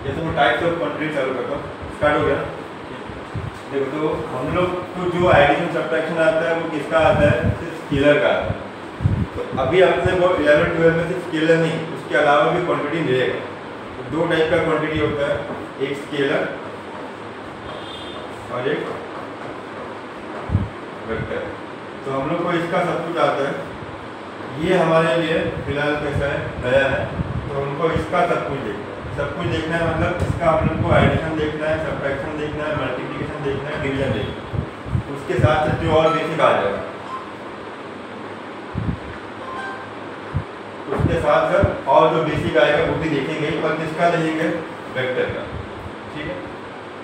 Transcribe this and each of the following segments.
जैसे वो types of quantity चालू करता हूँ, स्टार्ट हो गया। देखो तो हम लोग को जो एडिशन सब्ट्रैक्शन आता है वो किसका आता है, सिर्फ स्केलर का आता है। तो अभी आपने वो 11-12 में सिर्फ स्केलर नहीं, उसके अलावा भी क्वांटिटी मिलेगा। तो दो टाइप का क्वांटिटी होता है, एक स्केलर और एक वेक्टर। तो हम लोग को इसका सब कुछ आता है। ये हमारे लिए फिलहाल कैसा है, नया है, तो हमको इसका सब कुछ देखना है। सब कुछ देखना है मतलब इसका हम लोग को एडिशन देखना है, सब्ट्रैक्शन देखना है, मल्टीप्लिकेशन देखना है, डिवीजन देखना है। उसके साथ जो और बेसिक आ जाएगा, उसके साथ साथ और जो बेसिक आएगा वो भी देखेंगे। और किसका देखेंगे, वेक्टर का। ठीक है,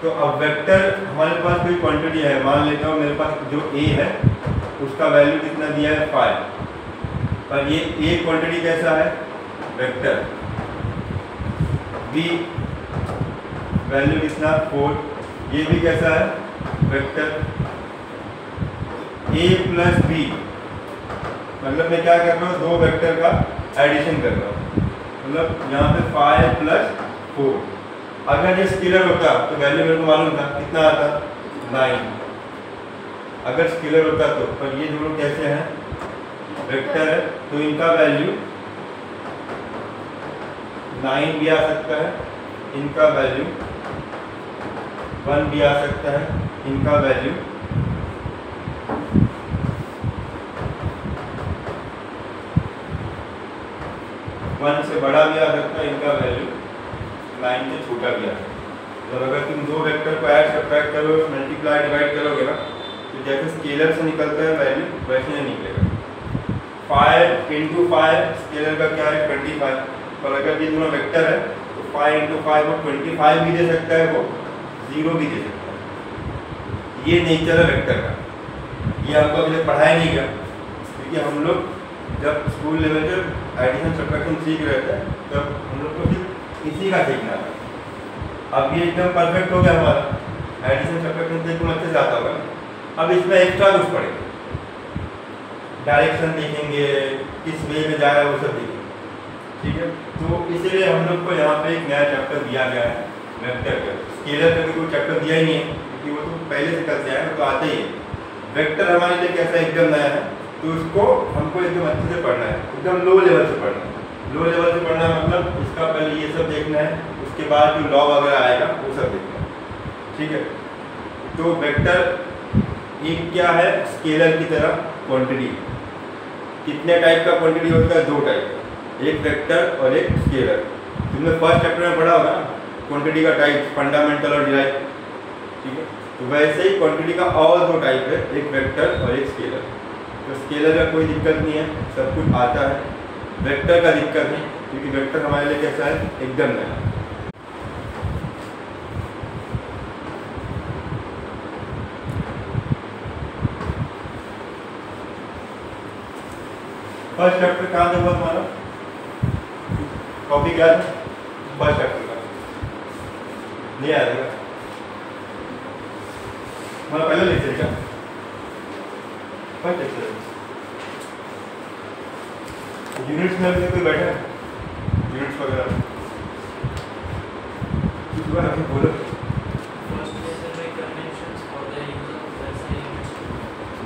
तो अब वेक्टर हमारे पास कोई क्वांटिटी है, मान लेता हूँ मेरे पास जो ए है उसका वैल्यू कितना दिया है 5, और ये ए क्वांटिटी कैसा है, वेक्टर। बी वैल्यू कितना 4, ये भी कैसा है, वेक्टर। ए प्लस बी मतलब मैं क्या कर रहा हूँ, दो वेक्टर का एडिशन कर रहा हूँ। मतलब यहाँ पे 5 प्लस 4। अगर ये स्केलर होता तो वैल्यू मेरे को मालूम था कितना आता, 9। अगर स्केलर होता तो, पर ये दोनों कैसे हैं, वेक्टर है, तो इनका वैल्यू 9 भी आ सकता है, इनका वैल्यू 1 भी आ सकता है, इनका वैल्यू 1 से बड़ा भी आ सकता है, इनका वैल्यू 9 से छोटा भी आ सकता है। तो अगर तुम दो वेक्टर को ऐड सब्ट्रैक्ट करोगे, मल्टीप्लाई डिवाइड करोगे ना, तो जैसे स्केलर से निकलता है वैल्यू वैसे नहीं निकलेगा। 5 × 5 स्केलर का क्या है, 25। और अगर ये दोनों वेक्टर है तो 5 × 5 वो 25 भी दे सकता है, वो 0 भी दे सकता है। ये नेचर है वेक्टर का। ये हमको अभी पढ़ाया नहीं गया, क्योंकि हम लोग जब स्कूल लेवल पर एडिशन सब्ट्रैक्शन सीख रहे थे तब हम लोग को सिर्फ इसी का सीखना था। अब ये एकदम परफेक्ट हो गया हमारा, एडिशन सब्ट्रैक्शन से एकदम अच्छे से आता होगा। अब इसमें एक्स्ट्रा कुछ पड़ेगा, डायरेक्शन देखेंगे, किस वे में जा रहा है वो सब देखेंगे। ठीक है, तो इसीलिए हम लोग को यहाँ पे एक नया चैप्टर दिया गया है, वेक्टर का। स्केलर का कोई चैप्टर दिया ही नहीं है, क्योंकि वो तो पहले से करते आए, तो आते ही है। वेक्टर हमारे लिए कैसा एकदम नया है, तो उसको हमको एकदम अच्छे से पढ़ना है, एकदम लो लेवल से पढ़ना है। लो लेवल से पढ़ना मतलब इसका पहले ये सब देखना है, उसके बाद जो लॉ वगैरह आएगा वो सब देखना है। ठीक है, तो वेक्टर एक क्या है, स्केलर की तरह क्वांटिटी। कितने टाइप का क्वांटिटी होता है, दो टाइप का, एक वेक्टर और एक स्केलर। तुमने फर्स्ट चैप्टर में पढ़ा होगा ना, क्वांटिटी का टाइप, फंडामेंटल और डिराइव। ठीक है, तो वैसे ही क्वांटिटी का और दो टाइप है, एक वेक्टर और एक स्केलर। तो स्केलर का कोई दिक्कत नहीं है, सब कुछ आता है। वेक्टर का दिक्कत नहीं, क्योंकि वेक्टर हमारे लिए कैसा है, एकदम नया। फर्स्ट चैप्टर कहाँ तक हुआ तुम्हारा, कॉपी क्या है फर्स्ट चैप्टर का, नहीं आया था हमारा पहले लेक्चर का फर्स्ट चैप्टर। यूनिट्स में अभी कोई बैठा है, यूनिट्स वगैरह बोलो।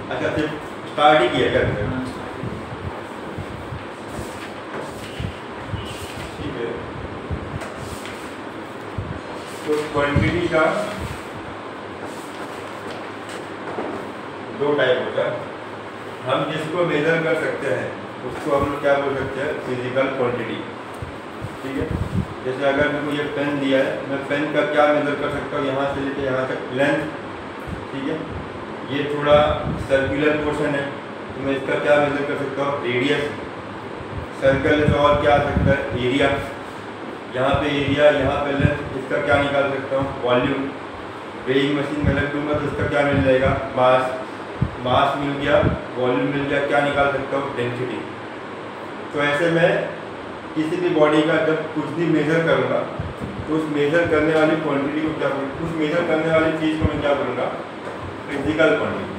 अच्छा, फिर स्टार्ट ही किया क्या? तो क्वांटिटी का दो टाइप होता है। हम जिसको मेजर कर सकते हैं उसको हम लोग क्या बोल सकते हैं, फिजिकल क्वांटिटी। ठीक है, जैसे अगर मेरे को ये पेन दिया है, मैं पेन का क्या मेजर कर सकता हूँ, यहाँ से लेके यहाँ तक लेंथ। ठीक है, ये थोड़ा सर्कुलर पोर्शन है, तो मैं इसका क्या मेजर कर सकता हूँ, रेडियस। सर्कल से और क्या आ सकता है, एरिया। यहाँ पे एरिया, यहाँ पे लेंथ, इसका क्या निकाल सकता हूँ, वॉल्यूम। वेइंग मशीन में रख दूँगा तो इसका क्या मिल जाएगा, मास। मास मिल गया, वॉल्यूम मिल गया, क्या निकाल सकता हूँ, डेंसिटी। तो ऐसे मैं किसी भी बॉडी का जब कुछ भी मेजर करूँगा तो उस मेजर करने वाली क्वांटिटी को क्या बोलूँगा, उस मेजर करने वाली चीज़ को मैं क्या बोलूँगा, फिजिकल क्वांटिटी।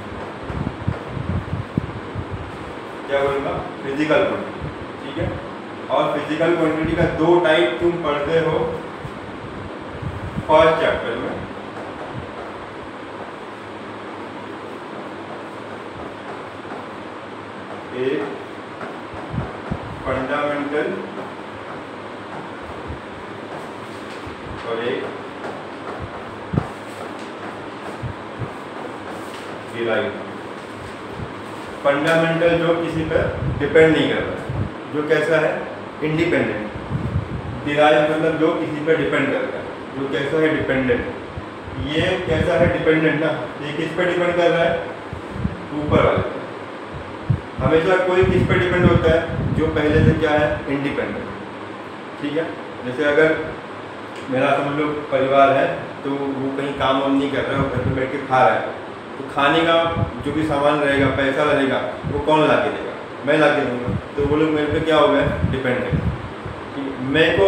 क्या बोलूँगा, फिजिकल क्वांटिटी। ठीक है, और फिजिकल क्वांटिटी का दो टाइप तुम पढ़ते हो, फर्स्ट चैप्टर में एक फंडामेंटल और एक डिराइव। फंडामेंटल जो किसी पर डिपेंड नहीं कर रहा, जो कैसा है इंडिपेंडेंट। डिराइव मतलब जो किसी पर डिपेंड करता है, जो कैसा है डिपेंडेंट। ये कैसा है डिपेंडेंट ना, ये किस पर डिपेंड कर रहा है, ऊपर वाले पर। हमेशा कोई किस पर डिपेंड होता है, जो पहले से क्या है इंडिपेंडेंट। ठीक है, जैसे अगर मेरा समझ लो परिवार है, तो वो कहीं काम वाम नहीं कर रहा है, वो घर पे बैठ के खा रहा है, तो खाने का जो भी सामान रहेगा, पैसा रहेगा, वो कौन ला के देगा, मैं ला के दूँगा। तो वो लोग मेरे पे क्या हो गए डिपेंडेंट। मेरे को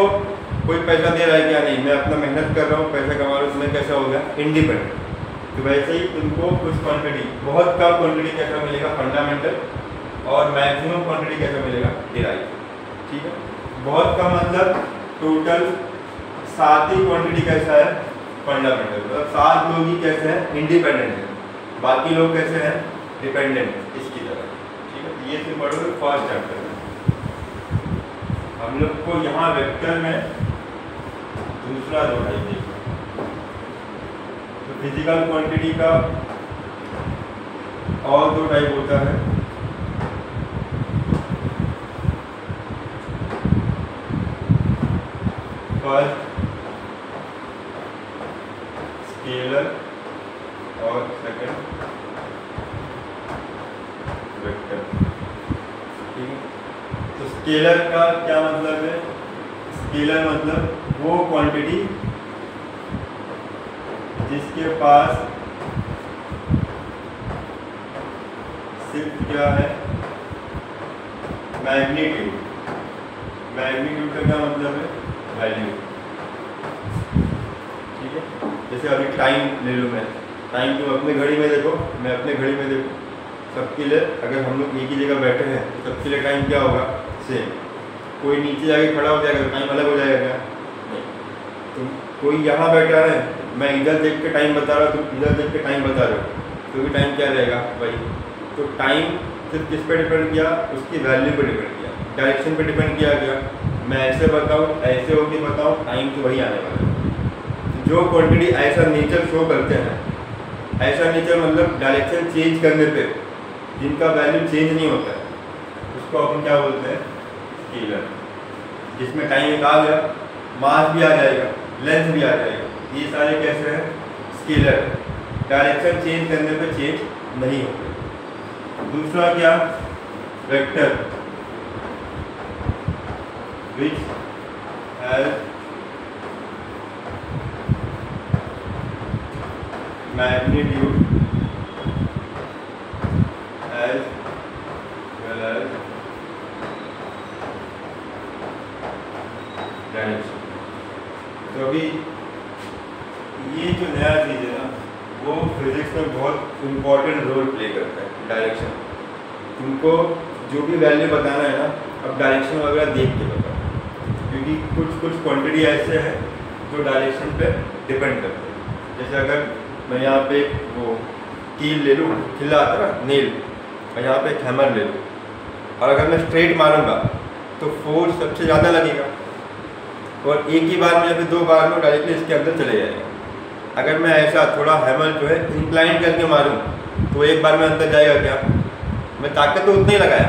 कोई पैसा दे रहा है क्या, नहीं, मैं अपना मेहनत कर रहा हूँ, पैसा कमा रहा हूँ, तो मैं कैसा हो गया इंडिपेंडेंट। तो वैसे ही तुमको कुछ क्वांटिटी, बहुत कम क्वांटिटी कैसा मिलेगा फंडामेंटल, और मैक्सिमम क्वांटिटी कैसा मिलेगा डिराइव। ठीक है, बहुत कम मतलब टोटल 7 ही क्वांटिटी कैसा है फंडामेंटल, मतलब 7 लोग ही कैसे हैं इंडिपेंडेंट है, बाकी लोग कैसे हैं डिपेंडेंट इसकी तरह। ठीक है, ये से पढ़ोगे फर्स्ट चैप्टर में। हम लोग को यहाँ वेक्टर में दूसरा दो टाइप देखना, तो फिजिकल क्वांटिटी का और 2 टाइप होता है। फर्स्ट स्केलर और सेकंड वेक्टर। ठीक है, तो स्केलर का क्या मतलब है, स्केलर मतलब वो क्वांटिटी जिसके पास सिर्फ क्या है मैग्नीट्यूड। मैग्नीट्यूड का क्या मतलब है वैल्यू। ठीक है, जैसे अभी टाइम ले लूँ मैं, टाइम तुम अपने घड़ी में देखो, मैं अपने घड़ी में देखो, सबके लिए अगर हम लोग एक ही जगह बैठे हैं तो सबके लिए टाइम क्या होगा सेम। कोई नीचे जाके खड़ा हो जाएगा तो टाइम अलग हो जाएगा क्या, नहीं। तुम कोई यहाँ बैठा है, मैं इधर देख के टाइम बता रहा हूँ, तुम इधर देख के टाइम बता रहे हो, तो भी टाइम क्या रहेगा वही। तो टाइम सिर्फ किस पे डिपेंड किया, उसकी वैल्यू पे डिपेंड किया, डायरेक्शन पे डिपेंड किया गया। मैं ऐसे बताऊँ, ऐसे होके बताऊँ, टाइम तो वही आने वाला है। जो क्वांटिटी ऐसा नेचर शो करते हैं, ऐसा नेचर मतलब डायरेक्शन चेंज करने पे जिनका वैल्यू चेंज नहीं होता है, उसको अपन क्या बोलते हैं स्केलर। जिसमें टाइम एक आ गया, मास भी आ जाएगा, लेंथ भी आ जाएगा, ये सारे कैसे हैं स्केलर, डायरेक्शन चेंज करने पे चेंज नहीं होते। दूसरा क्या vector, which has magnitude as well as direction. तो अभी ये जो नया चीज़ है ना, वो फिजिक्स में बहुत इम्पोर्टेंट रोल प्ले करता है डायरेक्शन। तुमको जो भी वैल्यू बताना है ना, अब डायरेक्शन वगैरह देख के बताओ, क्योंकि कुछ क्वांटिटी ऐसे हैं जो डायरेक्शन पे डिपेंड करते हैं। जैसे अगर मैं यहाँ पे वो कील ले लूँ, खिला आता है ना नेल, और यहाँ पे एक हैमर ले लूँ, और अगर मैं स्ट्रेट मारूंगा तो फोर्स सबसे ज़्यादा लगेगा, और एक ही बार में या फिर 2 बार में डायरेक्टली इसके अंदर चले जाएगा। अगर मैं ऐसा थोड़ा हैमर जो है इंक्लाइन करके मारूं तो एक बार में अंदर जाएगा क्या, मैं ताकत तो उतना ही लगाया,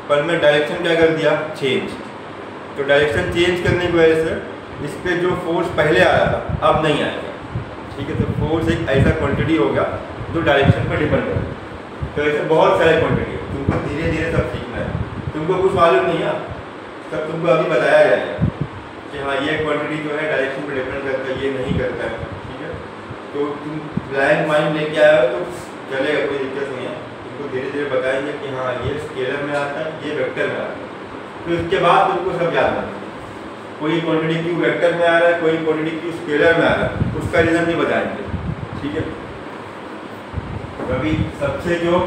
पर मैं डायरेक्शन क्या कर दिया चेंज। तो डायरेक्शन चेंज करने की वजह से इस पर जो फोर्स पहले आ रहा था अब नहीं आएगा। ठीक है, तो फोर्स एक ऐसा क्वांटिटी हो गया जो डायरेक्शन पर डिपेंड करता है। तो ऐसे बहुत सारे क्वांटिटी है, तुमको धीरे धीरे सब सीखना है, तुमको कुछ मालूम नहीं है, सब तुमको अभी बताया जाएगा कि हाँ ये क्वांटिटी जो है डायरेक्शन पर डिपेंड करता है, ये नहीं करता है। ठीक है, तो तुम ब्लैंक माइंड लेके आए हो तो चलेगा, कोई दिक्कत नहीं है। तुमको धीरे धीरे बताएंगे कि हाँ ये स्केलर में आता है, ये वेक्टर में आता है। तो इसके बाद तुमको सब याद रखना, कोई क्वांटिटी क्यों वेक्टर में आ रहा है, कोई क्वांटिटी क्यों स्केलर में आ रहा है, उसका रीज़न भी बताएंगे। ठीक है, अभी सबसे जो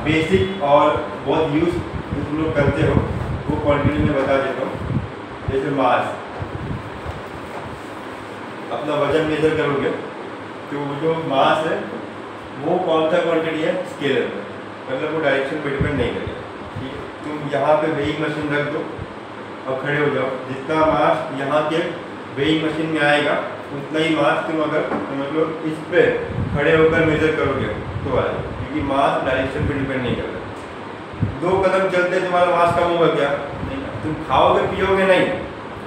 बेसिक और बहुत यूज तुम लोग करते हो वो क्वांटिटी में बता देता हूँ। जैसे मास, अपना वजन मेजर करोगे तो जो मास है वो कौन सा क्वांटिटी है, स्केलर में, मतलब वो डायरेक्शन पे डिपेंड नहीं करेगा। ठीक है, तुम यहाँ पे वेइंग मशीन रख दो और खड़े हो जाओ, जितना मास यहाँ के वेइंग मशीन में आएगा उतना ही मास तुम अगर मतलब इस पे खड़े होकर मेजर करोगे तो आएगा, क्योंकि मास डायरेक्शन पे डिपेंड नहीं करता। 2 कदम चलते तुम्हारा मास कम होगा क्या, नहीं। तुम खाओगे पियोगे नहीं,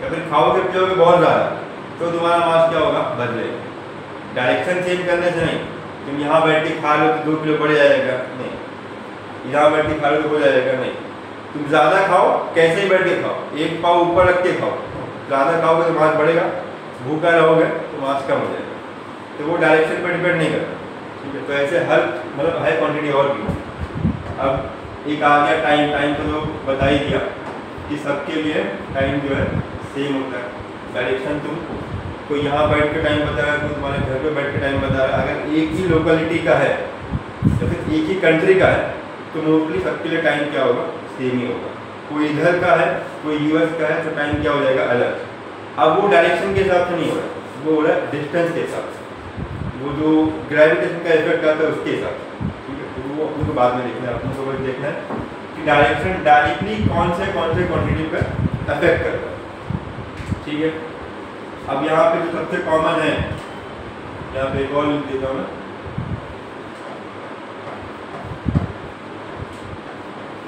या फिर खाओगे पियोगे बहुत ज़्यादा तो तुम्हारा मास क्या होगा, बदलेगा। डायरेक्शन चेंज करने से नहीं, तुम यहाँ बैठ के खा लो तो 2 किलो बढ़ जाएगा, नहीं। यहाँ बैठ के खा लो तो हो जाएगा, नहीं। तुम ज़्यादा खाओ, कैसे ही बैठ के खाओ, एक पाँव ऊपर रख के खाओ, ज़्यादा खाओगे तो मास बढ़ेगा, भूखा रहोगे तो मास कम हो जाएगा। तो वो डायरेक्शन पर डिपेंड नहीं करता। ठीक है, तो ऐसे हर मतलब हाई क्वान्टिटी और भी। अब एक आ गया टाइम। टाइम तो लोग बता ही दिया कि सबके लिए टाइम जो है सेम होता है। डायरेक्शन तुम कोई यहाँ बैठ के टाइम बता रहा है, कोई तुम्हारे घर पे बैठ के टाइम बता रहा है। अगर एक ही लोकेलिटी का है या फिर एक ही कंट्री का है तो मोस्टली सबके लिए टाइम क्या होगा, सेम ही होगा। कोई इधर का है, कोई यूएस का है तो टाइम क्या हो जाएगा, अलग। अब वो डायरेक्शन के हिसाब से नहीं हो रहा है, वो हो रहा है डिस्टेंस के हिसाब से, वो जो ग्रेविटेशन का इफेक्ट आता है उसके हिसाब से। ठीक है, तो वो अपने को बाद में देखना है, अपने को बस देखना है कि डायरेक्शन डायरेक्टली कौन से क्वांटिटी पर अफेक्ट करता है। ठीक है, अब यहाँ पे जो सबसे कॉमन है, यहाँ पे एक और लिख देता हूँ मैं,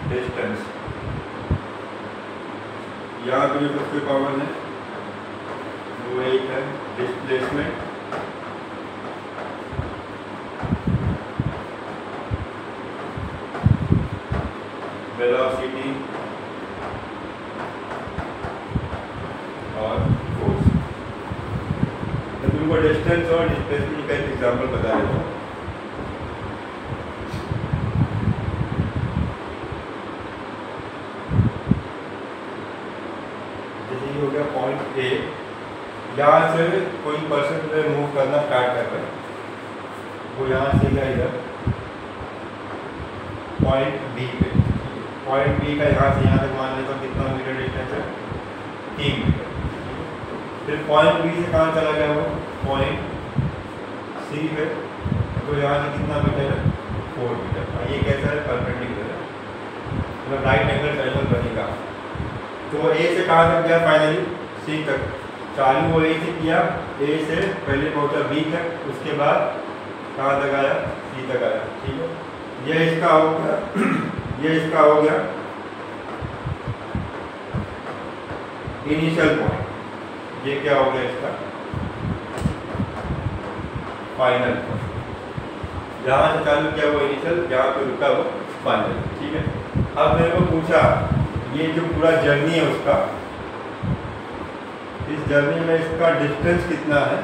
डिस्टेंस। यहाँ पे जो सबसे कॉमन है वो एक है डिस्प्लेसमेंट, वेलोसिटी और फोर्स। मैं तुमको डिस्टेंस और डिस्प्लेसमेंट का एक एग्जाम्पल बता देता हूँ। जैसे ये हो गया पॉइंट ए, यहाँ से कोई पर्सन जो मूव करना स्टार्ट कर रहा है, वो यहाँ से गया इधर पॉइंट बी पे। पॉइंट बी का यहाँ से यहाँ तक मान लेता हूँ कितना मीटर डिस्टेंस है, 3 मीटर। फिर पॉइंट बी से कहाँ चला गया वो, पॉइंट सी पे, तो यहाँ से कितना मीटर है, 4 मीटर। ये कैसा है, परपेंडिकुलर है, मतलब राइट एंगल ट्रायंगल बनेगा। तो ए से कहाँ तक गया फाइनली, सी तक। चालू वो ए से किया, ए से पहले पहुंचा बी तक, उसके बाद कहाँ तक आया, सी तक आया। ठीक है, ये इसका हो गया ये इसका हो गया इनिशियल पॉइंट। ये क्या हो गया इसका फाइनल पॉइंट। जहाँ से चालू किया वो इनिशियल, जहाँ पे रुका वो फाइनल। ठीक है, अब मेरे को पूछा ये जो पूरा जर्नी है उसका, इस जर्नी में इसका डिस्टेंस कितना है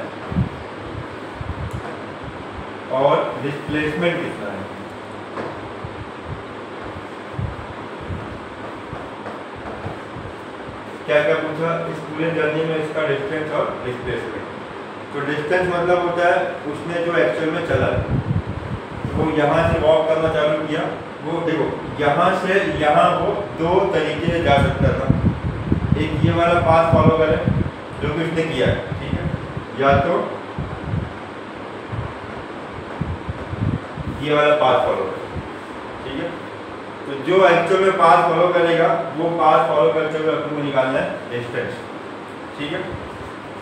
और डिस्प्लेसमेंट कितना है। क्या क्या पूछा, इस पूरे जर्नी में इसका डिस्टेंस और डिस्प्लेसमेंट। तो डिस्टेंस मतलब होता है उसने जो एक्चुअल में चला, वो यहाँ से वॉक करना चालू किया, वो देखो यहाँ से यहाँ वो 2 तरीके से जा सकता था। एक ये वाला पाथ फॉलो करें जो कि उसने किया है, ठीक है, या तो ये वाला पाथ फॉलो करें। ठीक है, तो जो एक्चुअल में पाथ फॉलो करेगा वो पाथ फॉलो करते हुए अपन को निकालना है डिस्टेंस। ठीक है,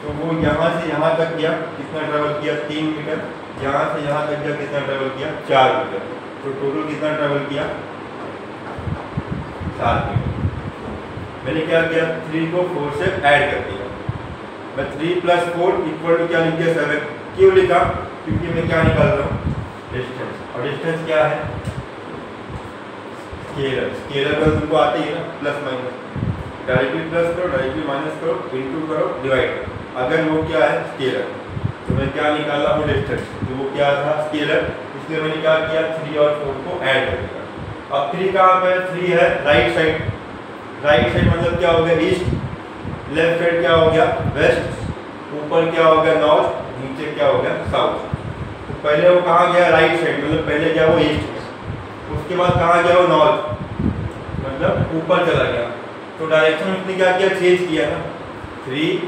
तो वो यहाँ से यहाँ तक गया, कितना ट्रेवल किया, 3 मीटर। यहाँ से यहाँ तक गया, कितना ट्रेवल किया, 4 मीटर। तो टोटल कितना ट्रेवल किया, 7 मीटर। मैंने क्या किया, 3 को 4 से ऐड कर दिया। मैं 3 + 4 = क्या लिख दिया, 7। क्यों लिखा, क्योंकि मैं क्या निकाल रहा हूँ, डिस्टेंस। और डिस्टेंस क्या है, स्केलर। स्केलर का तुमको आते ही है ना, प्लस माइनस। डायरेक्टली प्लस करो, डायरेक्टली माइनस करो, इंटू करो, डिवाइड करो। अगर वो क्या है, स्केलर, तो मैं क्या निकाला हूँ, डिस्टेंस। तो वो क्या था, स्केलर, इसलिए मैंने क्या किया, 3 और 4 को ऐड कर दिया। अब 3 कहाँ पे, 3 है राइट साइड। राइट साइड मतलब क्या हो गया, ईस्ट। लेफ्ट साइड क्या हो गया, वेस्ट। ऊपर क्या हो गया, नॉर्थ। नीचे क्या हो गया, साउथ। तो पहले वो कहाँ गया, राइट साइड, मतलब पहले गया वो ईस्ट में। उसके बाद कहाँ गया वो, नॉर्थ, मतलब ऊपर चला गया। तो डायरेक्शन उसने क्या किया, चेंज किया ना। 3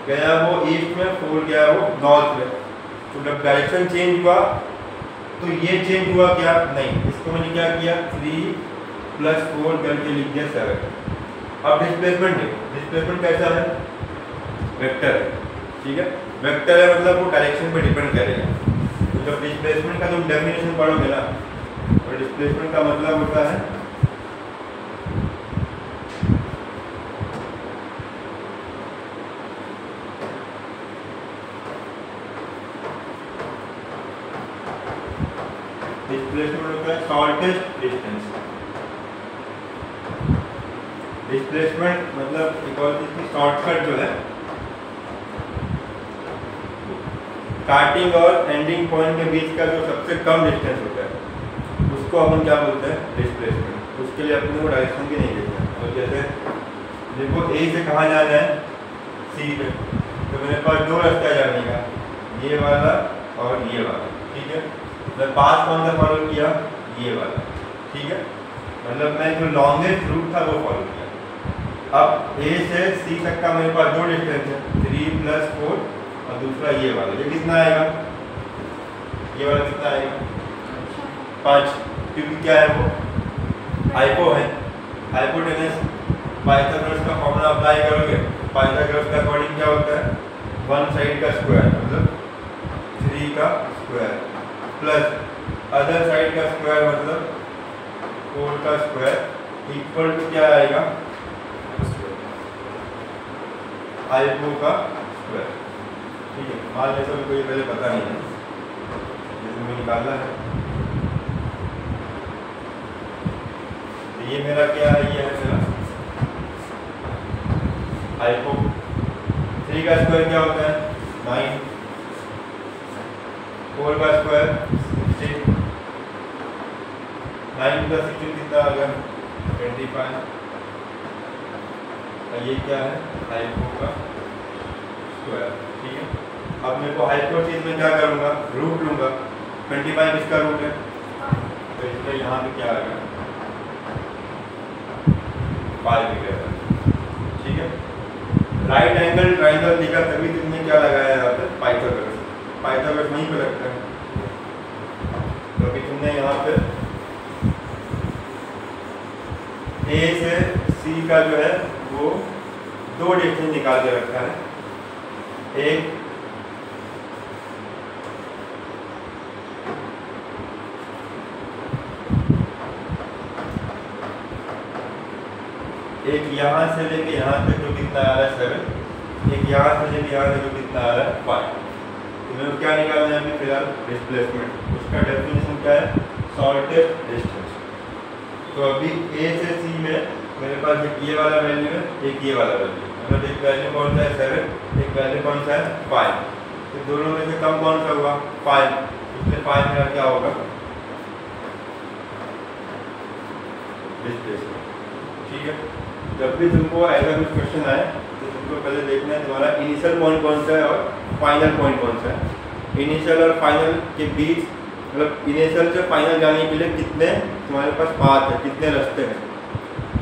गया वो ईस्ट में, 4 गया वो नॉर्थ में। तो जब डायरेक्शन चेंज हुआ तो ये चेंज हुआ क्या? नहीं, इसको मैंने क्या किया 3 + 4 करके लिख दिया 7। अब डिस्प्लेसमेंट देखो, डिस्प्लेसमेंट कैसा है? वेक्टर है, ठीक है। वेक्टर है मतलब वो डायरेक्शन पे डिपेंड करेगा। तो जब डिस्प्लेसमेंट का तुम डेफिनेशन पढ़ोगे ना, और डिस्प्लेसमेंट का मतलब होता है शॉर्टेस्ट डिस्टेंस। डिस्प्लेसमेंट मतलब एक और चीज की शॉर्टकट जो है, स्टार्टिंग और एंडिंग पॉइंट के बीच का जो सबसे कम डिस्टेंस होता है उसको अपन क्या बोलते हैं? डिस्प्लेसमेंट। उसके लिए अपने को डायरेक्शन भी नहीं देखना। और जैसे देखो ए से कहाँ जाना है? सी पे। तो मेरे पास 2 रास्ता जाने का, ये वाला और ये वाला, ठीक है। मैं पास कौन सा फॉलो किया? ये वाला, ठीक है। मतलब मैं जो लॉन्गेस्ट रूट था वो फॉलो किया। अब ए से सी तक का मेरे पास 2 डिस्टेंस है, 3 + 4 और दूसरा ये वाला। ये कितना आएगा? ये वाला कितना आएगा? 5, क्योंकि क्या है वो? हाइपो है। हाइपोटेनस पाइथागोरस का फॉर्मूला अप्लाई करोगे, पाइथागोरस का अकॉर्डिंग क्या होता है? 1 साइड का स्क्वायर मतलब 3 का स्क्वायर प्लस अदर साइड का स्क्वायर मतलब 4 का स्क्वायर इक्वल टू क्या आएगा? हाइपो का स्क्वायर, ठीक है। मान लेते हैं कोई पहले पता नहीं है, जैसे मैं निकाला है। तो ये मेरा क्या है? ये है मेरा हाइपो। 3 का स्क्वायर क्या होता है? 9, 4 का स्क्वायर 16, 9 + 16 कितना आ गया? 25। और ये क्या है? हाइपो का स्क्वायर, ठीक है। अब मेरे को हाइपो चीज में क्या करूँगा? रूट लूँगा। 25 इसका रूट है, तो इसमें यहाँ पे क्या आ गया? 5 गया, ठीक है। राइट एंगल ट्राइंगल लिखा तभी तुमने क्या लगाया यहाँ पे? पाइथागोरस। पाइथागोरस वहीं पे लगता है, तो अभी तुमने यहाँ पे ए से सी का जो है वो 2 डिस्टेंस निकाल के रखा है। एक यहाँ से लेके यहाँ तक जो कितना आ रहा है 7, एक यहाँ से लेके यहाँ तक जो कितना आ रहा है 5। तो मेरे को क्या निकालना है अभी फिलहाल? डिस्प्लेसमेंट। उसका डेफिनेशन क्या है? Shortest distance. तो अभी ए से सी में मेरे पास एक ये वाला वैल्यू है, एक ये वाला वैल्यू है। मतलब एक वैल्यू कौन सा है? 7, एक वैल्यू कौन सा है? 5। तो दोनों में से कम कौन सा हुआ? 5। इसलिए 5 मेरा क्या होगा? डिस्प्लेसमेंट, ठीक है। जब भी तुमको ऐसा कुछ क्वेश्चन आए तो तुमको पहले देखना है तुम्हारा इनिशियल पॉइंट कौन सा है और फाइनल पॉइंट कौन सा है। इनिशियल और फाइनल के बीच, मतलब इनिशियल से फाइनल जाने के लिए कितने तुम्हारे पास पाथ है, कितने रास्ते हैं।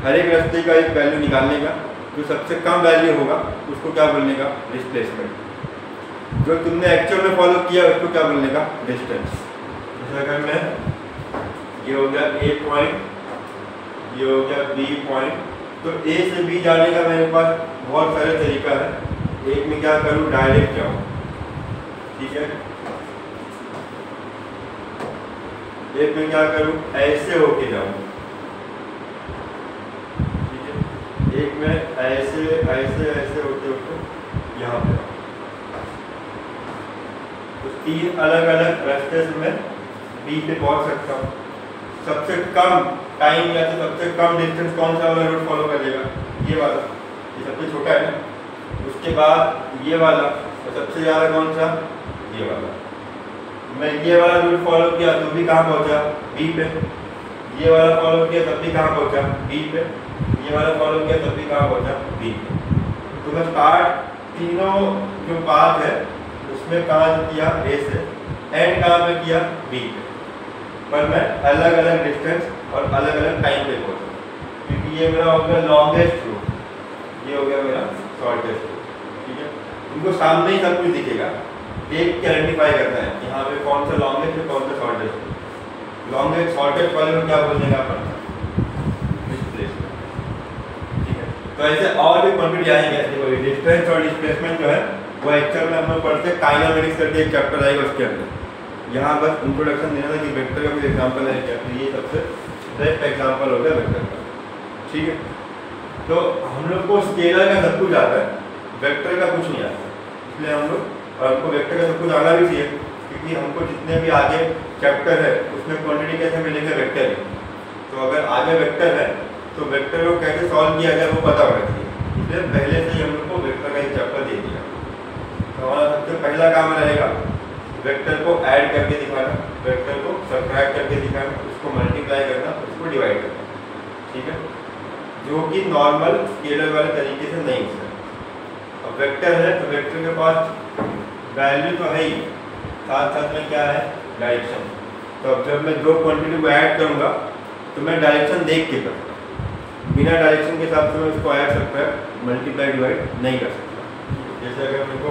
हर एक रास्ते का एक वैल्यू निकालने का, जो सबसे कम वैल्यू होगा उसको क्या बोलने का? डिस्प्लेसमेंट। जो तुमने एक्चुअल में फॉलो किया उसको क्या बोलने का? डिस्टेंस। जैसे अगर मैं ये हो गया ए पॉइंट, ये हो गया बी पॉइंट, तो ए से बी जाने का मेरे पास बहुत सारे तरीका है। एक में क्या करूँ? डायरेक्ट जाऊँ, ठीक है। एक में क्या करूँ? ऐसे होके जाऊँ, ठीक है। एक में ऐसे ऐसे ऐसे होते होते यहाँ पे। तो 3 अलग अलग रास्ते से मैं बी पे पहुँच सकता हूँ। सबसे कम टाइम या तो सबसे कम डिस्टेंस कौन सा वाला रूट फॉलो करेगा? ये वाला, ये सबसे छोटा है ना। उसके बाद ये वाला, और सबसे ज़्यादा कौन सा? ये वाला। मैं ये वाला रूट फॉलो किया तो भी कहाँ पहुँचा? बी पे। ये वाला फॉलो किया तब भी कहाँ पहुँचा? बी पे। ये वाला फॉलो किया तब भी कहाँ पहुँचा? बी पे। तो मैं स्टार्ट तीनों जो पाथ है उसमें कहाँ से किया? ए से। एंड कहाँ पे किया? बी पे। पर मैं अलग अलग डिस्टेंस और अलग अलग टाइम पे पहुंचा, क्योंकि ये मेरा हो गया लॉन्गेस्ट रूट, ये हो गया मेरा शॉर्टेस्ट रूट, ठीक है। उनको सामने ही सब कुछ दिखेगा, देख के आइडेंटिफाई करना है यहाँ पे कौन सा लॉन्गेस्ट है कौन सा शॉर्टेस्ट। लॉन्गेस्ट शॉर्टेस्ट वाले को क्या बोल देगा अपन, डिस्प्लेसमेंट। ठीक है, तो ऐसे और भी क्वांटिटी आएंगे। देखो डिस्टेंस और डिस्प्लेसमेंट जो है वो एक्चुअल में हम लोग पढ़ते हैं काइनेमेटिक्स करके एक चैप्टर आएगा उसके अंदर। यहाँ बस इंट्रोडक्शन देना था कि वेक्टर का कोई एग्जांपल है क्या, तो ये सबसे बेस्ट एग्जांपल हो गया वेक्टर का। ठीक है, तो हम लोग को स्केलर का सब कुछ आता है, वेक्टर का कुछ नहीं आता, इसलिए हम लोग और हमको वेक्टर का सब कुछ आना भी चाहिए, क्योंकि हमको जितने भी आगे चैप्टर है उसमें क्वांटिटी कैसे मिलेंगे, वेक्टर ही। तो अगर आगे वेक्टर है तो वेक्टर को कैसे सॉल्व किया जाए वो पता होना चाहिए, इसलिए पहले से ही हम लोग को वेक्टर का एक चैप्टर दे दिया। तो हमारा सबसे पहला काम रहेगा वेक्टर को ऐड करके दिखाना, वेक्टर को सब्ट्रैक्ट करके दिखाना, उसको मल्टीप्लाई करना, उसको डिवाइड करना। ठीक है, जो कि नॉर्मल स्केलर वाले तरीके से नहीं हो सकता। अब वेक्टर है तो वेक्टर के पास वैल्यू तो है ही, साथ साथ में क्या है, डायरेक्शन। तो अब जब मैं दो क्वांटिटी को ऐड करूँगा तो मैं डायरेक्शन देख के करूँगा, बिना डायरेक्शन के हिसाब से मैं उसको ऐड सब्ट्रैक्ट मल्टीप्लाई डिवाइड नहीं कर सकता। जैसे अगर मेरे को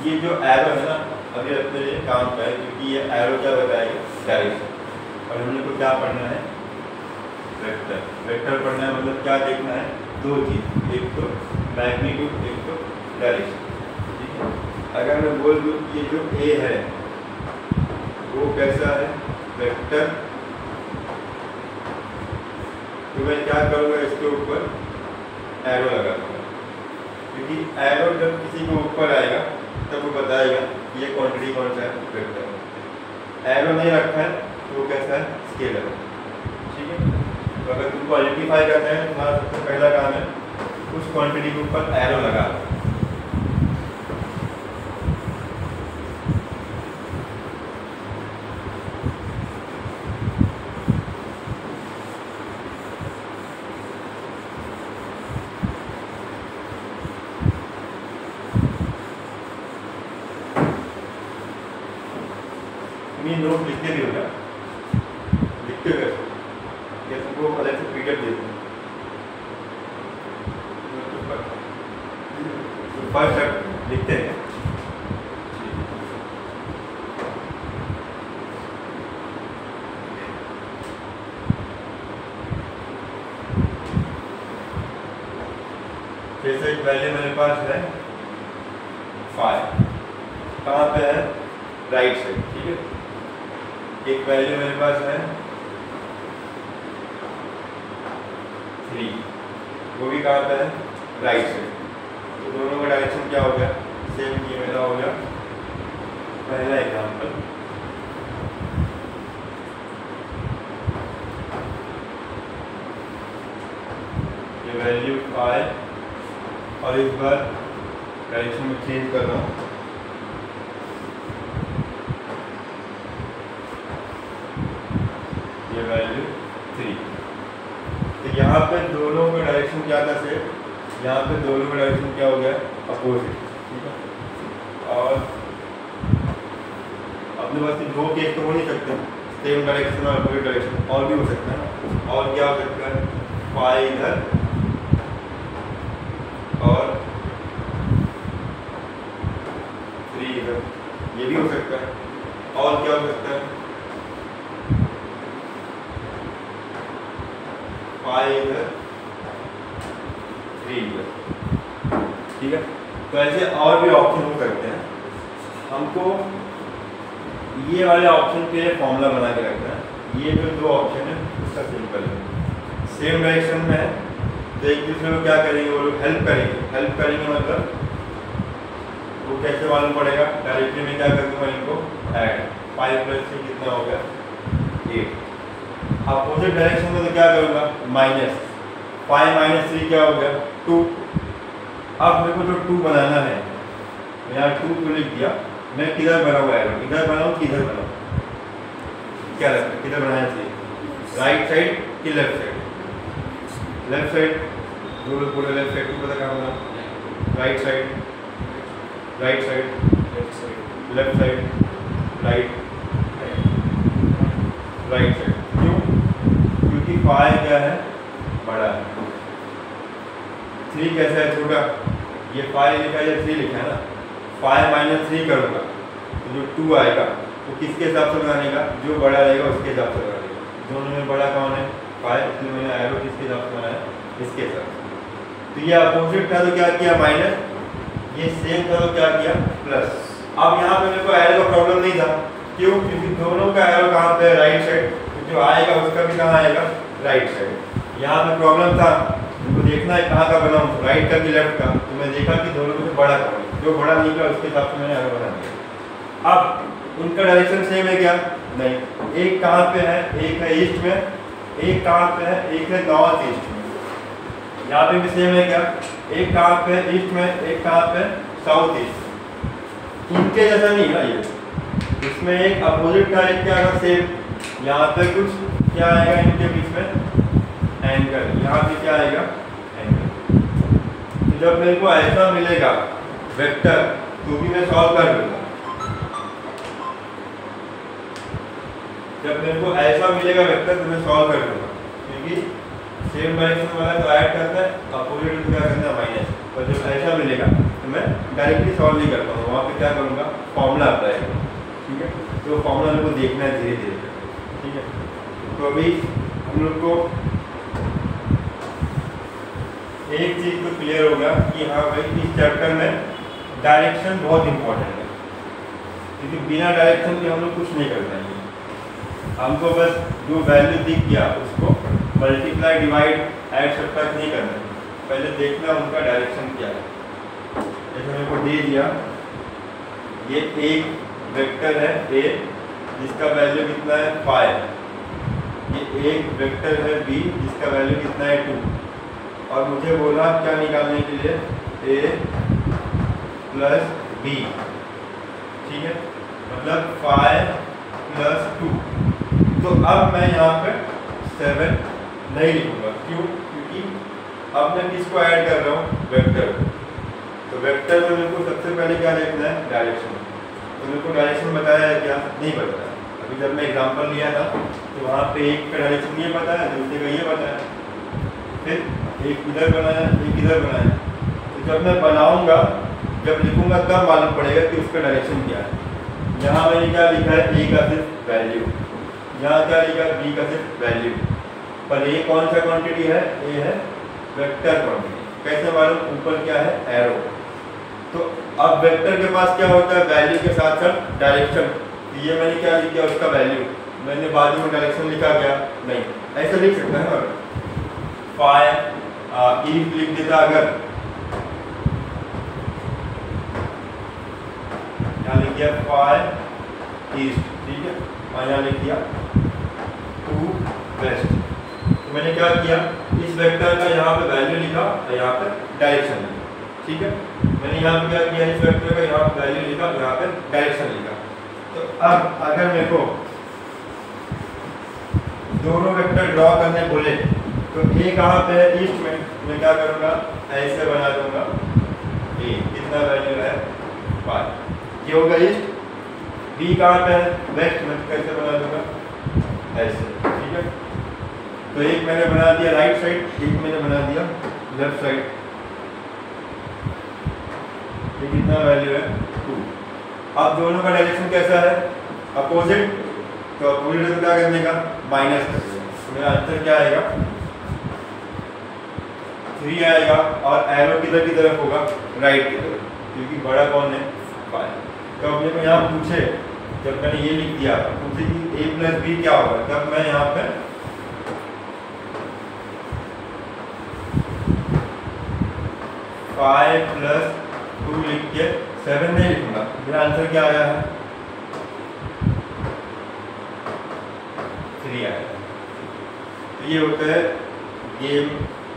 ये जो एरो है ना अभी अपने लिए काम का है, क्योंकि ये एरो क्या बताएगा, डायरेक्शन। और हमने को क्या पढ़ना है, वेक्टर। वेक्टर पढ़ना है मतलब क्या देखना है, दो चीज़, एक तो मैग्नीट्यूड, एक तो डायरेक्शन। ठीक है, अगर मैं बोल दूँ कि ये जो ए है वो कैसा है, वेक्टर, तो मैं क्या करूँगा, इसके ऊपर एरो लगा दूँगा, क्योंकि एरो जब किसी के ऊपर आएगा तब वो बताएगा कि ये क्वांटिटी कौन सा है, वेक्टर है। एरो नहीं रखा है तो वो कैसा है, स्केलर। ठीक है, तो अगर तुमको आइडेंटिफाई करना है तुम्हारा सबसे पहला काम है उस क्वांटिटी के ऊपर एरो लगा दो। नोट लिखते भी होगा, लिखते हुए या तुमको अलग से पीडीएफ दे दूँ, फर्स्ट स्टेप लिखते हैं। जैसे एक वैल्यू मेरे पास है 5, कहाँ पे है, राइट साइड। ठीक है, एक वैल्यू मेरे पास है 3, वो भी कहाँ पे है, राइट साइड। तो दोनों का डायरेक्शन क्या हो गया, सेम। ये मेरा हो गया पहला एग्जांपल। ये वैल्यू 5 और इस बार डायरेक्शन में चेंज कर रहा हूँ, वैल्यू 3। तो यहाँ पे दोनों का डायरेक्शन क्या था, से यहाँ पे दोनों का डायरेक्शन क्या हो गया, अपोजिट। ठीक है, और अपने पास दो केस तो हो नहीं सकते, सेम डायरेक्शन और अपोजिट डायरेक्शन, और भी हो सकता है। और क्या हो सकता है, 5 इधर और 3 इधर, ये भी हो सकता है। और क्या हो सकता है, 5 इधर 3 इधर। ठीक है, तो ऐसे और भी ऑप्शन हो सकते हैं। हमको ये वाले ऑप्शन के लिए फॉर्मूला बना के रखना है। ये जो दो ऑप्शन है उसका सिंपल है, सेम डायरेक्शन में है तो एक दूसरे को क्या करेंगे, वो लोग हेल्प करेंगे। हेल्प करेंगे मतलब वो कैसे मालूम पड़ेगा, डायरेक्टली में क्या कर दूँगा, इनको ऐड। 5 + 3 कितना हो गया, 8। अपोजिट डायरेक्शन में तो क्या करूँगा, माइनस 5 - 3 क्या हो गया, 2। अब मेरे को जो 2 बनाना है, यहाँ 2 को लिख दिया। मैं किधर बनाऊँ एरो, इधर बनाऊँ किधर बनाऊँ, क्या लगता है किधर बनाना चाहिए, राइट साइड कि लेफ्ट साइड, लेफ्ट साइड, जो पूरे लेफ्ट साइड को पता क्या होगा, right side, right side, left side, right, right side. क्यों? क्योंकि फाई क्या है, बड़ा है। 3 कैसा है, छोटा। ये फाई लिखा है या 3 लिखा है ना, 5 - 3 करूँगा तो जो 2 आएगा वो किसके हिसाब से बनाने का, जो बड़ा रहेगा उसके हिसाब से बनाने का। दोनों में बड़ा कौन है, 5, इसलिए मैंने एरो किसके हिसाब से बनाया, इसके हिसाब से। तो ये अपोजिट था तो क्या किया माइनस, ये सेम था तो क्या किया प्लस। अब यहाँ पे मेरे को एरो का प्रॉब्लम नहीं था, क्यों? क्योंकि दोनों का एरो कहाँ पे है, राइट साइड, तो जो आएगा उसका भी कहाँ आएगा, राइट साइड। यहाँ पे प्रॉब्लम था, मुझको देखना है कहाँ का बनाऊँ, राइट का कि लेफ्ट का। तो मैं देखा कि दोनों में से बड़ा कौन है, जो बड़ा निकला उसके हिसाब से मैंने एरो बना दिया। अब उनका डायरेक्शन सेम है क्या, नहीं। एक कहाँ पे है, एक है ईस्ट में, एक कहाँ पे है, एक है नॉर्थ ईस्ट में। यहाँ पे भी सेम है क्या, एक कहाँ पे है ईस्ट में, एक कहाँ पे साउथ ईस्ट। इनके जैसा नहीं है ये, इसमें एक अपोजिट का एक क्या है सेम। यहाँ पे कुछ क्या आएगा इनके बीच में, एंगल। यहाँ पे क्या आएगा, एंगल। तो जब मेरे को ऐसा मिलेगा वेक्टर तो भी मैं सॉल्व कर लूँगा। जब मेरे को ऐसा मिलेगा वेक्टर तो मैं सॉल्व कर लूँगा, क्योंकि सेम डायरेक्शन वाला तो ऐड करता है, अपोजिट तो क्या करना है माइनस। और जब ऐसा मिलेगा तो मैं डायरेक्टली सॉल्व नहीं कर पाऊँगा, वहाँ पे क्या करूँगा, फॉर्मूला अप्लाई करूँगा। ठीक है, तो फॉर्मूला मेरे को देखना है धीरे धीरे। ठीक है, तो अभी हम लोग को एक चीज़ तो क्लियर होगा कि हाँ भाई इस चैप्टर में डायरेक्शन बहुत इंपॉर्टेंट है, क्योंकि बिना डायरेक्शन के हम लोग कुछ नहीं कर पाएंगे। हमको बस जो वैल्यू दिख गया उसको मल्टीप्लाई, डिवाइड, ऐड, सब्ट्रैक्ट नहीं करना है, पहले देखना उनका डायरेक्शन क्या है। जैसे मेरे को दे दिया ये एक वेक्टर है ए जिसका वैल्यू कितना है 5, ये एक वेक्टर है बी जिसका वैल्यू कितना है 2, और मुझे बोला क्या निकालने के लिए ए प्लस बी। ठीक है, मतलब 5 + 2। तो अब मैं यहाँ पे 7 नहीं लिखूंगा, क्यों? क्योंकि अब मैं किसको ऐड कर रहा हूँ, वेक्टर। तो वेक्टर में मेरे को सबसे पहले क्या देखना है, डायरेक्शन। तो मेरे को डायरेक्शन बताया है क्या, नहीं बताया। अभी जब मैं एग्जांपल लिया था तो वहाँ पे एक का डायरेक्शन ये बताया, दूसरे का ये बताया, फिर एक इधर बनाया, एक इधर बनाया। तो जब मैं बनाऊंगा, जब लिखूंगा तब मालूम पड़ेगा कि उसका डायरेक्शन क्या है। यहाँ मैंने क्या लिखा है, ए का सिर्फ वैल्यू, यहाँ क्या लिखा है, बी का सिर्फ वैल्यू। पर ये कौन सा क्वांटिटी है, ये है वेक्टर क्वांटिटी। कैसे मालूम, ऊपर क्या है, एरो। तो अब वेक्टर के पास क्या होता है, वैल्यू के साथ साथ डायरेक्शन। तो ये मैंने क्या लिखा, उसका वैल्यू, मैंने बाद में डायरेक्शन लिखा क्या, नहीं। ऐसा लिख सकता है ना, 5 ईस्ट लिख देता अगर, यहाँ लिख दिया 5 ईस्ट, ठीक है, और यहाँ लिख दिया 2 वेस्ट। तो मैंने क्या किया, इस वेक्टर का यहाँ पे वैल्यू लिखा और यहाँ पे डायरेक्शन लिखा। ठीक है, मैंने यहाँ पे क्या किया, इस वेक्टर का यहाँ पे वैल्यू लिखा, यहाँ पे डायरेक्शन लिखा। तो अब अगर मेरे को दोनों वेक्टर ड्रॉ करने बोले तो ए कहाँ पे है, ईस्ट में, मैं क्या करूँगा, ऐसे बना दूंगा। ए कितना वैल्यू है, 5, ये होगा ईस्ट। बी कहाँ पे है, वेस्ट में, कैसे बना दूंगा, ऐसे। ठीक है, तो एक मैंने बना दिया राइट साइड, एक मैंने बना दिया लेफ्ट साइड। ये कितना वैल्यू है, 2। अब दोनों का डायरेक्शन कैसा है, अपोजिट। तो अपोजिट तो क्या करने का, माइनस कर देगा। तो मेरा आंसर क्या आएगा, 3 आएगा, और एरो किधर की तरफ होगा, राइट की तरफ, क्योंकि बड़ा कौन है, 5। तो अब मेरे को यहाँ पूछे, जब मैंने ये लिख दिया, पूछे कि a + b क्या होगा, तब मैं यहाँ पे फाइव प्लस 2 लिख के 7 नहीं लिखूंगा। मेरा आंसर क्या आया है, 3 आया। तो ये होता है गेम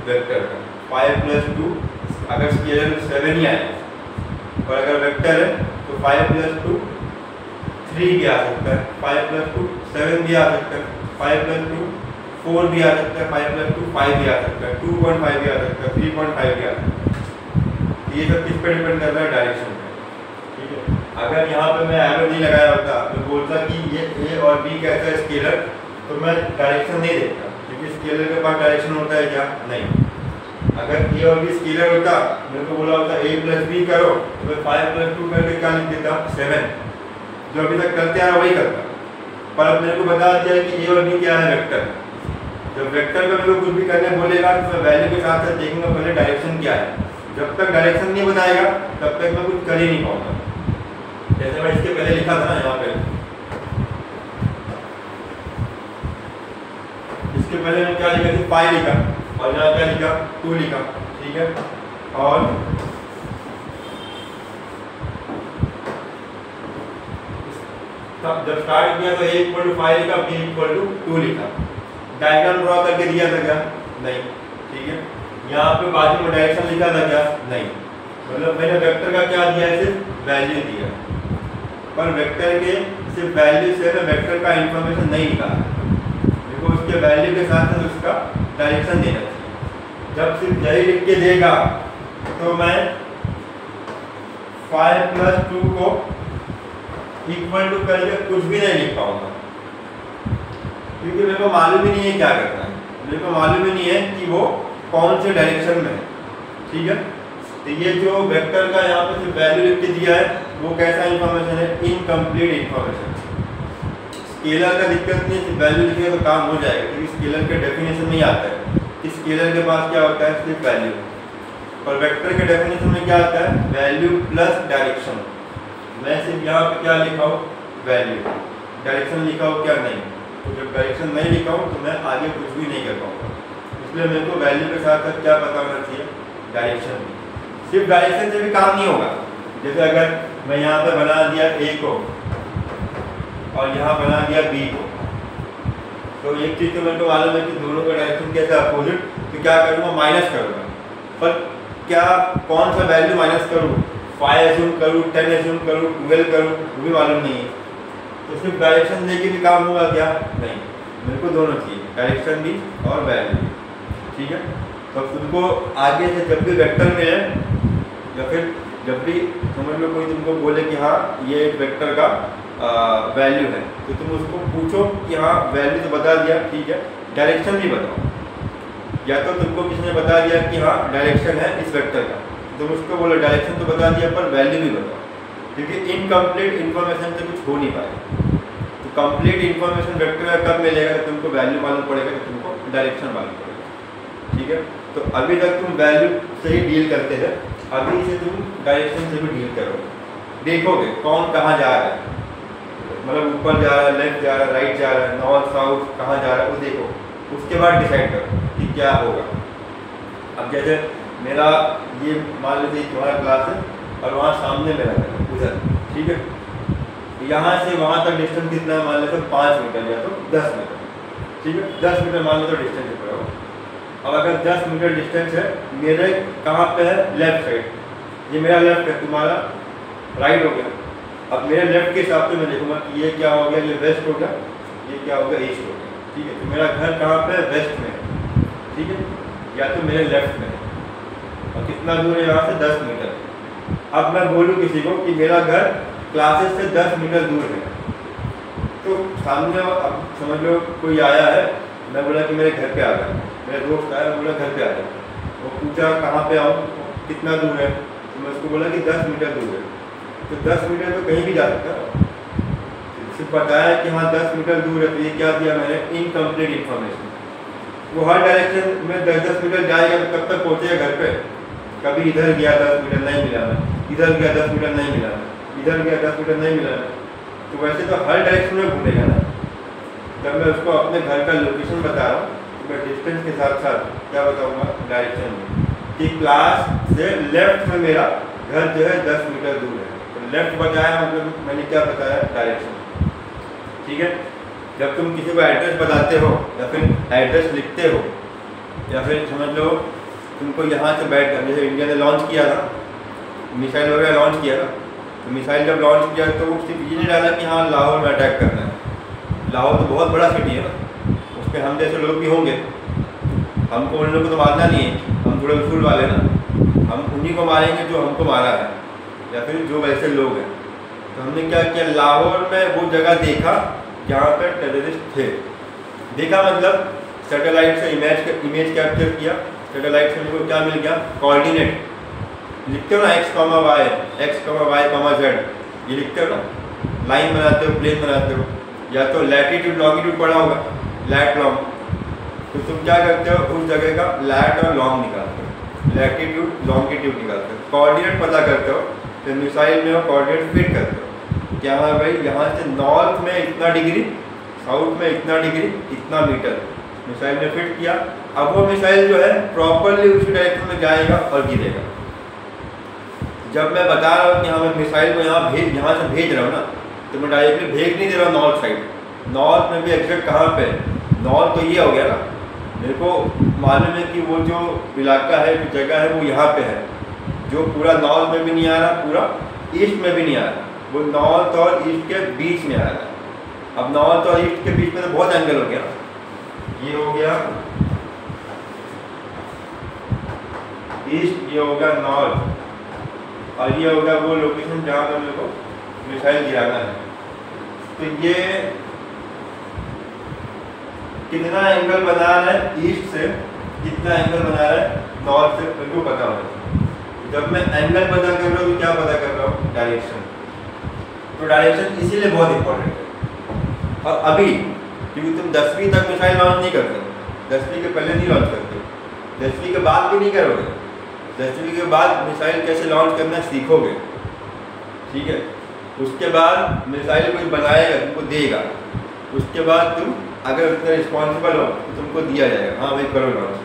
वेक्टर का, 5 + 2, अगर स्केलर में 7 ही आए, और अगर वेक्टर है तो 5 + 2 3 भी आ सकता है, 5 + 2 7 भी आ सकता है, 5 + 2 4 भी आ सकता है, 5 + 2 5 भी आ सकता है, 2.5 भी आ सकता है, 3.5 भी आ सकता है। ये सब किस पे डिपेंड कर रहा है? डायरेक्शन पे। ठीक है, अगर यहाँ पे मैं एरो नहीं लगाया होता, मैं बोलता कि ये ए और बी कैसा है स्केलर, तो मैं डायरेक्शन नहीं देखता, क्योंकि स्केलर के पास डायरेक्शन होता है क्या? नहीं। अगर ए और बी स्केलर होता, मेरे को बोला होता a + b करो, तो मैं 5 + 2 करके क्या लिख देता? 7। जो अभी तक करते आ रहा वही करता, पर अब मेरे को बता दिया कि ए और बी क्या है? वेक्टर। जब वेक्टर का मेरे को कुछ भी करने बोलेगा तो मैं वैल्यू के साथ साथ देखूंगा पहले डायरेक्शन क्या है। जब तक डायरेक्शन नहीं बताएगा तब तक मैं कुछ कर ही नहीं पाऊंगा। जैसे मैं इसके पहले लिखा था ना, यहाँ पे इसके पहले मैं क्या लिखा था? 5 लिखा, और यहाँ क्या लिखा? 2 लिखा। ठीक है, और जब स्टार्ट किया तो a = 5 लिखा, b = 2 लिखा। डायग्राम ड्रॉ करके दिया था क्या? नहीं। ठीक है, यहाँ पे बाजू में डायरेक्शन लिखा था क्या? नहीं। मतलब मैंने वेक्टर का क्या दिया है? सिर्फ वैल्यू दिया, पर वेक्टर के सिर्फ वैल्यू से मैं वेक्टर का इंफॉर्मेशन नहीं निकाला, देखो उसके वैल्यू के साथ में उसका डायरेक्शन देना चाहिए। जब सिर्फ यही लिख के देगा तो मैं 5 + 2 को इक्वल टू करके कुछ भी नहीं लिख पाऊंगा, क्योंकि मेरे को मालूम ही नहीं है क्या करना है, मेरे को मालूम ही नहीं है कि वो कौन से डायरेक्शन में है। ठीक है, तो ये जो वेक्टर का यहाँ पे सिर्फ वैल्यू लिख के दिया है वो कैसा इंफॉर्मेशन है? Incomplete information. स्केलर का दिक्कत नहीं है, सिर्फ वैल्यू लिखेगा तो काम हो जाएगा, क्योंकि स्केलर के डेफिनेशन नहीं आता है कि स्केलर के पास क्या होता है? सिर्फ वैल्यू। और वेक्टर के डेफिनेशन में क्या आता है? Value plus direction. मैं सिर्फ यहाँ पे क्या लिखा हूँ? वैल्यू। डायरेक्शन लिखा हो क्या? नहीं। तो जब डायरेक्शन नहीं लिखा हूँ तो मैं आगे कुछ भी नहीं कर पाऊँगा, इसलिए मेरे को वैल्यू के साथ साथ क्या पता होना चाहिए? डायरेक्शन। सिर्फ डायरेक्शन से भी काम नहीं होगा। जैसे अगर मैं यहाँ पे बना दिया a को और यहाँ बना दिया b को, तो एक चीज़ तो मेरे को मालूम है कि दोनों का डायरेक्शन कैसा? अपोजिट। तो क्या करूँगा? माइनस करूँगा। पर क्या कौन सा वैल्यू माइनस करूँ? 5 एज्यूम करूँ, 10 एज्यूम करूँ, 12 करूँ, वो भी मालूम नहीं है। तो सिर्फ डायरेक्शन देके भी काम होगा क्या? नहीं। मेरे को दोनों चाहिए, डायरेक्शन भी और वैल्यू भी। ठीक है, तो तुमको आगे से जब भी वेक्टर मिले या फिर जब भी समझ लो कोई तुमको बोले कि हाँ ये वेक्टर का वैल्यू है, तो तुम उसको पूछो कि हाँ वैल्यू तो बता दिया, ठीक है, डायरेक्शन भी बताओ। या तो तुमको किसी ने बता दिया कि हाँ डायरेक्शन है इस वेक्टर का, तुम उसको बोलो डायरेक्शन तो बता दिया पर वैल्यू भी बताओ, क्योंकि इनकम्प्लीट इन्फॉर्मेशन से कुछ हो नहीं पाएगा। तो कंप्लीट इन्फॉर्मेशन वेक्टर का कब मिलेगा? तो तुमको वैल्यू मालूम पड़ेगा, तो तुमको डायरेक्शन मालूम पड़ेगा। ठीक है, तो अभी तक तुम वैल्यू से ही डील करते थे, अभी से तुम डायरेक्शन से भी डील करोगे। देखोगे कौन कहाँ जा रहा है, मतलब ऊपर जा रहा है, लेफ्ट जा रहा है, राइट जा रहा है, नॉर्थ साउथ कहाँ जा रहा है, वो देखो। उसके बाद डिसाइड करो कि क्या होगा। अब जैसे मेरा ये मान लीजिए तुम्हारा क्लास है और वहाँ सामने मेरा घर है उधर, ठीक है, यहाँ से वहाँ तक डिस्टेंस कितना है? मान लेते 5 मीटर या तो 10 मीटर, ठीक है, 10 मीटर मान लो तो डिस्टेंस है। अब अगर 10 मीटर डिस्टेंस है, मेरे कहाँ पे है? लेफ्ट साइड, ये मेरा लेफ्ट है, तुम्हारा राइट हो गया। अब मेरे लेफ्ट के हिसाब से मैं देखूंगा कि ये क्या हो गया, ये वेस्ट हो गया, ये क्या हो गया, ईस्ट हो गया, ठीक है। तो मेरा घर कहाँ पे है? वेस्ट में, ठीक है, या तो मेरे लेफ्ट में। और कितना दूर है यहाँ से? 10 मीटर। अब मैं बोलूँ किसी को कि मेरा घर क्लासेस से 10 मीटर दूर है, तो सामने अब समझ लो कोई आया है, मैं बोला कि मेरे घर पे आ गया, मेरा दोस्त आया, बोला घर पे आ गया, वो पूछा कहाँ पे आऊँ, कितना दूर है, तो मैं उसको बोला कि 10 मीटर दूर है। तो 10 मीटर तो कहीं भी जा सकता है, सिर्फ बताया कि हाँ 10 मीटर दूर है, तो ये क्या दिया मैंने? Incomplete information. वो हर डायरेक्शन में 10-10 मीटर जाएगा तो कब तक पहुँचेगा घर पे? कभी इधर गया 10 मीटर नहीं मिला मैं, इधर गया 10 मीटर नहीं मिला मैं, इधर गया 10 मीटर नहीं मिला मैं, तो वैसे तो हर डायरेक्शन में घूमेगा ना। जब मैं उसको अपने घर का लोकेशन बता रहा हूँ तो मैं डिस्टेंस के साथ साथ क्या बताऊँगा? डायरेक्शन में, कि क्लास से लेफ्ट में मेरा घर जो है 10 मीटर दूर है, तो लेफ्ट बताया मतलब मैंने क्या बताया? डायरेक्शन, ठीक है। जब तुम किसी को एड्रेस बताते हो या फिर एड्रेस लिखते हो, या फिर समझ लो तुमको यहाँ से बैठ कर, जैसे इंडिया ने लॉन्च किया था, मिसाइल वगैरह लॉन्च किया था, तो मिसाइल जब लॉन्च किया तो वो सिर्फ ये नहीं डाला कि हाँ लाहौर में अटैक करना है। लाहौर तो बहुत बड़ा सिटी है ना, पे हम जैसे लोग भी होंगे, हमको उन लोगों को तो मारना नहीं है, हम थोड़े उसूल वाले ना, हम उन्हीं को मारेंगे जो हमको मारा है या फिर जो वैसे लोग हैं। तो हमने क्या किया, लाहौर में वो जगह देखा जहाँ पर टेररिस्ट थे। देखा मतलब सैटेलाइट से इमेज कैप्चर किया। सैटेलाइट से हमको क्या मिल गया, कोऑर्डिनेट लिखते हो ना, x, y, z, ये लिखते हो ना, लाइन बनाते हो, प्लेन बनाते हो, या तो लैटिट्यूड लॉन्गिट्यूड पढ़ा होगा, लैट लॉन्ग, तो तुम क्या करते हो, उस जगह का लैट और लॉन्ग निकालते हो, लैटिट्यूड लॉन्गिट्यूड निकालते हो, कोऑर्डिनेट पता करते हो, फिर मिसाइल में वो कोऑर्डिनेट फिट करते हो क्या हाँ भाई यहाँ से नॉर्थ में इतना डिग्री, साउथ में इतना डिग्री, इतना मीटर मिसाइल ने फिट किया। अब वो मिसाइल जो है प्रॉपरली उसी डायरेक्शन में जाएगा और गिरेगा। जब मैं बता रहा हूँ कि हाँ मैं मिसाइल को यहाँ से भेज रहा हूँ ना, तो मैं डायरेक्टली भेज नहीं दे रहा हूँ नॉर्थ साइड। नॉर्थ में भी एग्जैक्ट कहाँ पे, नॉर्थ तो ये हो गया ना, मेरे को मालूम है कि वो जो इलाका है, जो जगह है वो यहाँ पे है, जो पूरा नॉर्थ में भी नहीं आ रहा, पूरा ईस्ट में भी नहीं आ रहा, वो नॉर्थ और ईस्ट के बीच में आ रहा है। अब नॉर्थ और ईस्ट के बीच में तो बहुत एंगल हो गया, ये हो गया ईस्ट, ये हो गया नॉर्थ, और ये होगा वो लोकेशन जहाँ पर मेरे को मिसाइल गिराना है। तो ये कितना एंगल बना रहा है ईस्ट से, कितना एंगल बना रहा है नॉर्थ से, मेरे को पता होगा। जब मैं एंगल पता कर रहा हूँ तो क्या पता कर रहा हूँ, डायरेक्शन। तो डायरेक्शन इसीलिए बहुत इंपॉर्टेंट है। और अभी क्योंकि तुम 10वीं तक मिसाइल लॉन्च नहीं करते, 10वीं के पहले नहीं लॉन्च करते, 10वीं के बाद भी नहीं करोगे, 10वीं के बाद मिसाइल कैसे लॉन्च करना सीखोगे, ठीक है। उसके बाद मिसाइल कोई बनाएगा, तुमको देगा, उसके बाद तुम अगर उतना रिस्पॉन्सिबल हो तो तुमको दिया जाएगा, हाँ भाई करो लॉन्च,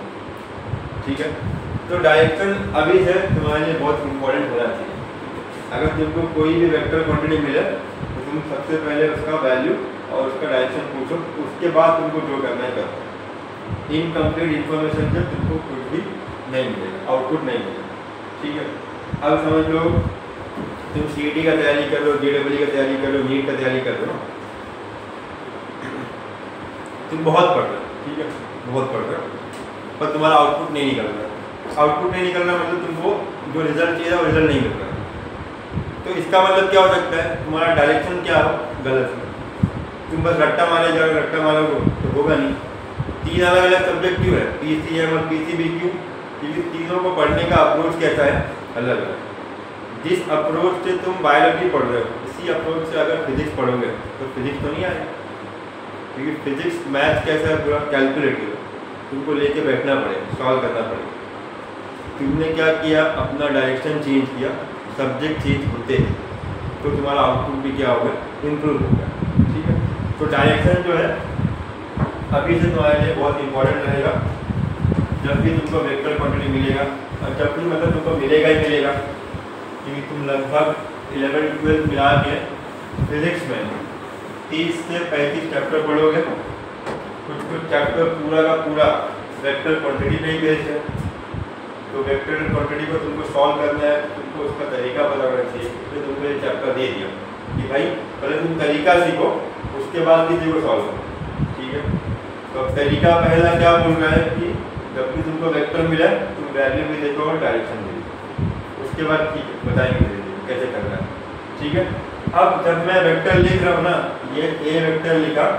ठीक है। तो डायरेक्शन अभी से तुम्हारे लिए बहुत इंपॉर्टेंट होना चाहिए। अगर तुमको कोई भी वेक्टर क्वांटिटी मिले तो तुम सबसे पहले उसका वैल्यू और उसका डायरेक्शन पूछो, उसके बाद तुमको जो करना है करो। इनकम्प्लीट इन्फॉर्मेशन से तुमको कुछ भी नहीं मिलेगा, आउटपुट नहीं मिलेगा, ठीक है। अब समझ लो तुम CET का तैयारी कर लो, JEE का तैयारी कर लो, नीट का तैयारी कर लो, तुम बहुत पढ़ रहे हो, ठीक है, बहुत पढ़ रहे हो, पर तुम्हारा आउटपुट नहीं निकल रहा। आउटपुट नहीं निकल रहा मतलब तुमको जो रिजल्ट चाहिए वो रिजल्ट नहीं मिल रहा। तो इसका मतलब क्या हो सकता है, तुम्हारा डायरेक्शन क्या हो, गलत है। तुम बस रट्टा मारे जाओ, रट्टा मारोगे तो होगा नहीं। 3 अलग अलग सब्जेक्ट क्यों है, PCM और PCB क्यों, क्योंकि तीनों को पढ़ने का अप्रोच कैसा है, अलग अलग। जिस अप्रोच से तुम बायोलॉजी पढ़ रहे हो, इसी अप्रोच से अगर फिजिक्स पढ़ोगे तो फिजिक्स तो नहीं आएगा, क्योंकि फिजिक्स मैथ्स कैसा है, पूरा कैलकुलेटिव, तुमको लेके बैठना पड़ेगा, सॉल्व करना पड़ेगा। तुमने क्या किया, अपना डायरेक्शन चेंज किया, सब्जेक्ट चेंज होते हैं तो तुम्हारा आउटपुट भी क्या होगा, इम्प्रूव होगा, ठीक है। तो डायरेक्शन जो है अभी से तुम्हारे लिए बहुत इंपॉर्टेंट रहेगा। जब भी तुमको वेक्टर क्वांटिटी मिलेगा, और जब भी मतलब तुमको मिलेगा ही मिलेगा, क्योंकि तुम लगभग 11th-12th मिला के फिजिक्स में 30 से 35 चैप्टर पढ़ोगे, कुछ चैप्टर पूरा का पूरा वेक्टर क्वांटिटी पे ही बेस्ड है। तो वेक्टर क्वांटिटी को तुमको सॉल्व करना है, तुमको उसका तरीका पता होना चाहिए। तो तुमको ये चैप्टर दे दिया कि भाई पहले तुम तरीका सीखो, उसके बाद किसी को सॉल्व करो, ठीक है। तो तरीका पहला क्या बोल रहा है कि जब भी तुमको वेक्टर मिला तुम वैल्यू भी देखो और डायरेक्शन भी देखो, उसके बाद ठीक है बताएंगे कैसे करना है, ठीक है। अब जब मैं वेक्टर लिख रहा हूँ ना, ये ए वेक्टर लिखा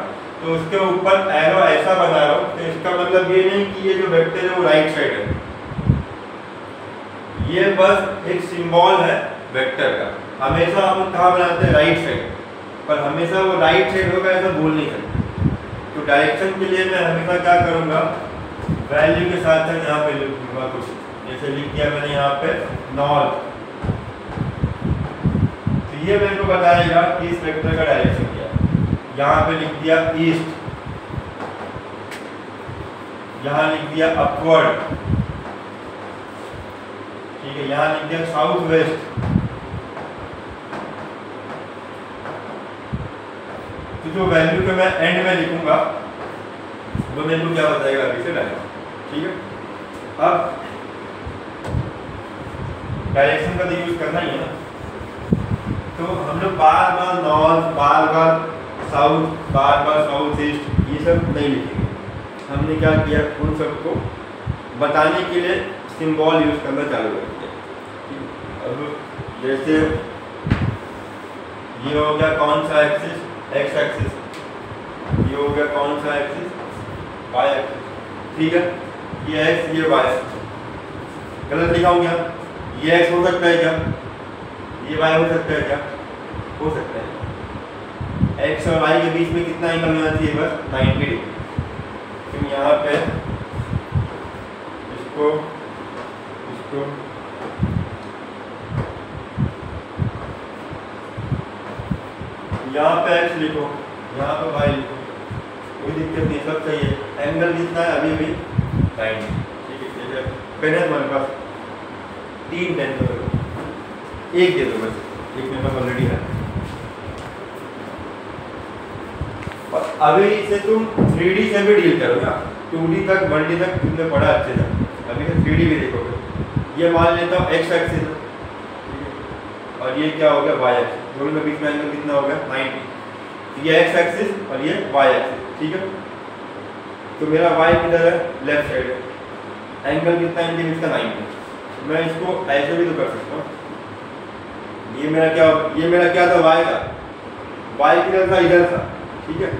तो उसके ऊपर एरो ऐसा बना रहा हूँ, तो इसका मतलब ये नहीं कि ये जो वेक्टर है वो राइट साइड है, ये बस एक सिंबल है वेक्टर का। हमेशा हम कहाँ बनाते हैं, राइट साइड, पर हमेशा वो राइट साइड होगा ऐसा बोल नहीं सकते। तो डायरेक्शन के लिए मैं हमेशा क्या करूँगा, वैल्यू के साथ साथ यहाँ पे लिख दूँगा कुछ, जैसे लिख दिया मैंने यहाँ पे नॉर्थ, तो ये मेरे को बताएगा कि इस वेक्टर का डायरेक्शन क्या है। यहाँ पे लिख दिया ईस्ट, यहाँ लिख दिया अपवर्ड, ठीक है, यहाँ लिख दिया साउथ वेस्ट। तो जो वैल्यू को मैं एंड में लिखूंगा वो मेरे को क्या बताएगा, अभी से डायरेक्शन, ठीक है। अब डायरेक्शन का तो यूज करना ही है ना, तो हम लोग बार बार नॉर्थ, बार बार साउथ, बार बार साउथ ईस्ट ये सब नहीं लिखेंगे। हमने क्या किया, उन सबको बताने के लिए सिंबल यूज करना चालू कर दिया। अब जैसे ये हो गया कौन सा एक्सिस, एक्स एक्सिस, ये हो गया कौन सा एक्सिस, वाई एक्सिस, ठीक है। ये एक्स ये वाई, गलत लिखा हूँ क्या, ये एक्स हो सकता है क्या, ये वाई हो सकता है क्या, हो सकता है। एक्स और वाई के बीच में कितना एंगल होना चाहिए, बस 90 डिग्री। तुम यहाँ पे इसको इसको यहाँ पे एक्स लिखो, यहाँ पे वाई लिखो, कोई दिक्कत नहीं, सब सही है। एंगल कितना है अभी भी 90, ठीक है। पेन है तुम्हारे पास, 3 पेन दो, एक दे दो बस, एक मेरे पास ऑलरेडी है। और अभी से तुम 3D से भी डील करो ना, 2D तक 1D तक तुमने पढ़ा अच्छे से, अभी से 3D भी देखोगे। ये मान लेता हूँ एक्स एक्सिस और ये क्या हो गया वाई एक्सिस, दोनों के बीच में एंगल कितना हो गया 90। ये एक्स एक्सिस और ये वाई एक्सिस, ठीक है। तो मेरा वाई किधर है, लेफ्ट साइड है, एंगल कितना है इनके बीच का 90। मैं इसको ऐसे भी तो कर सकता हूँ, ये मेरा क्या था, वाई था, वाई किधर था, इधर था, ठीक है।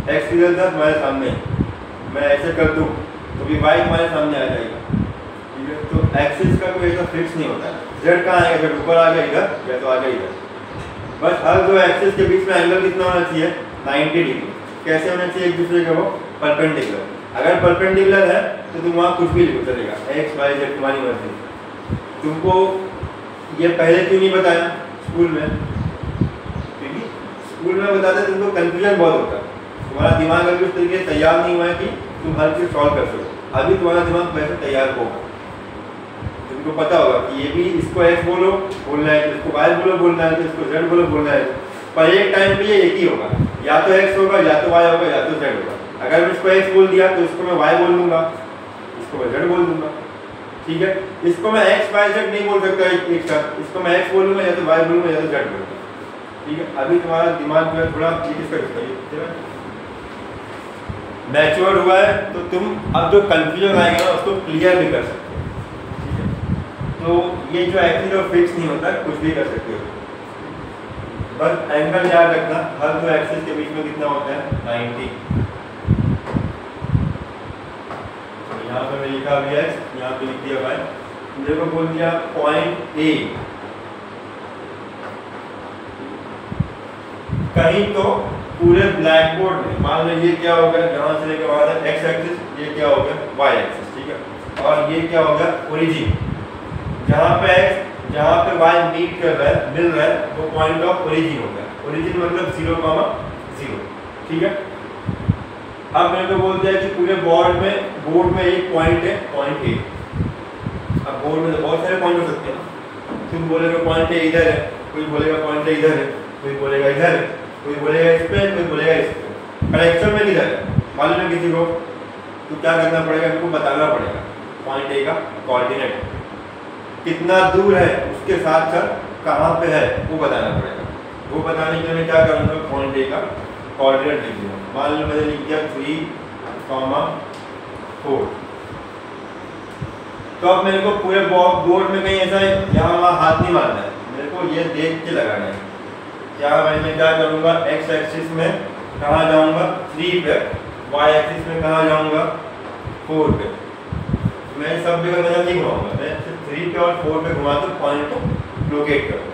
एक्स किधर था, तुम्हारे सामने, मैं ऐसे कर दूँ तो भी वाई तुम्हारे सामने आ जाएगा, ठीक है। तो एक्सिस का कोई ऐसा फिक्स नहीं होता है, जेड कहाँ आएगा, जेड ऊपर आ गया इधर या तो आ गया इधर, बस हर दो एक्सिस के बीच में एंगल कितना होना चाहिए 90 डिग्री। कैसे होना चाहिए, एक दूसरे के वो परपेंडिकुलर। अगर परपेंडिकुलर है तो तुम वहाँ कुछ भी लिखो चलेगा, एक्स वाई जेड तुम्हारी मर्जी। तुमको ये पहले क्यों नहीं बताया स्कूल में, क्योंकि स्कूल में बताते तुमको कंफ्यूजन बहुत होता है, तुम्हारा दिमाग अभी उस तरीके से तैयार नहीं हुआ है कि तुम हर चीज़ सॉल्व कर सको। अभी तुम्हारा दिमाग वैसे तैयार होगा, तुमको पता होगा कि ये भी इसको एक्स बोलो बोलना है, इसको वाई बोलो बोलना है, इसको जेड बोलो बोलना है, पर एक टाइम पे ये एक ही होगा, या तो एक्स होगा या तो वाई होगा या तो जेड होगा। अगर मैं इसको एक्स बोल दिया तो इसको मैं वाई बोल दूंगा, इसको मैं जेड बोल दूंगा, ठीक है। इसको मैं एक्स वाई जेड नहीं बोल सकता एक साथ, इसको मैं एक्स बोलूंगा या तो वाई बोलूंगा या तो जेड बोलूंगा, ठीक है। अभी तुम्हारा दिमाग जो है थोड़ा मैच्योर हुआ है, तो तुम अब जो कंफ्यूजन आएगा ना उसको क्लियर भी कर सकते हो, ठीक है। तो ये जो एक्सिस और फिक्स नहीं होता, कुछ भी कर सकते हो, बस एंगल याद रखना, हर दो एक्सिस के बीच में कितना होता है 90। तो यहाँ पे मैं लिखा भी एक्स, यहाँ पे लिख दिया वाई, मेरे को बोल दिया पॉइंट ए, कहीं तो पूरे ब्लैक बोर्ड में मान लो ये क्या हो गया, जहाँ से लेकर वहाँ तक एक्स एक्सिस, ये क्या हो गया वाई एक्सिस, ठीक है। और ये क्या हो गया ओरिजिन, जहाँ पे वाई मीट कर रहा है, मिल रहा है, वो पॉइंट ऑफ ओरिजिन हो गया। ओरिजिन मतलब 0,0, ठीक है। अब मेरे को बोल दिया कि पूरे बोर्ड में एक पॉइंट है, पॉइंट ए। अब बोर्ड में तो बहुत सारे पॉइंट हो सकते हैं, तुम बोलेगा पॉइंट ए इधर है, कोई बोलेगा पॉइंट ए इधर है, कोई बोलेगा इधर है, कोई बोलेगा इस पे, कोई बोलेगा इस पे। कनेक्शन में किधर है मालूम है किसी को, तो क्या करना पड़ेगा, इनको बताना पड़ेगा पॉइंट ए का कोऑर्डिनेट कितना दूर है, उसके साथ साथ कहाँ पे है वो बताना पड़ेगा। वो बताने के लिए मैं क्या करूँगा, पॉइंट ए का कोऑर्डिनेट लिख दूँगा। मान लो मैंने लिख दिया 3,4। तो अब मेरे को पूरे बोर्ड में कहीं ऐसा यहाँ वहाँ हाथ नहीं मारना है, मेरे को ये देख के लगाना है। यहाँ मैं क्या करूँगा, एक्स एक्सिस में कहाँ जाऊँगा 3 पे, वाई एक्सिस में कहाँ जाऊँगा 4 पे। मैं सब जगह नजर नहीं घुमाऊंगा, मैं 3 पे और 4 पे घुमा तो पॉइंट को लोकेट करूँगा।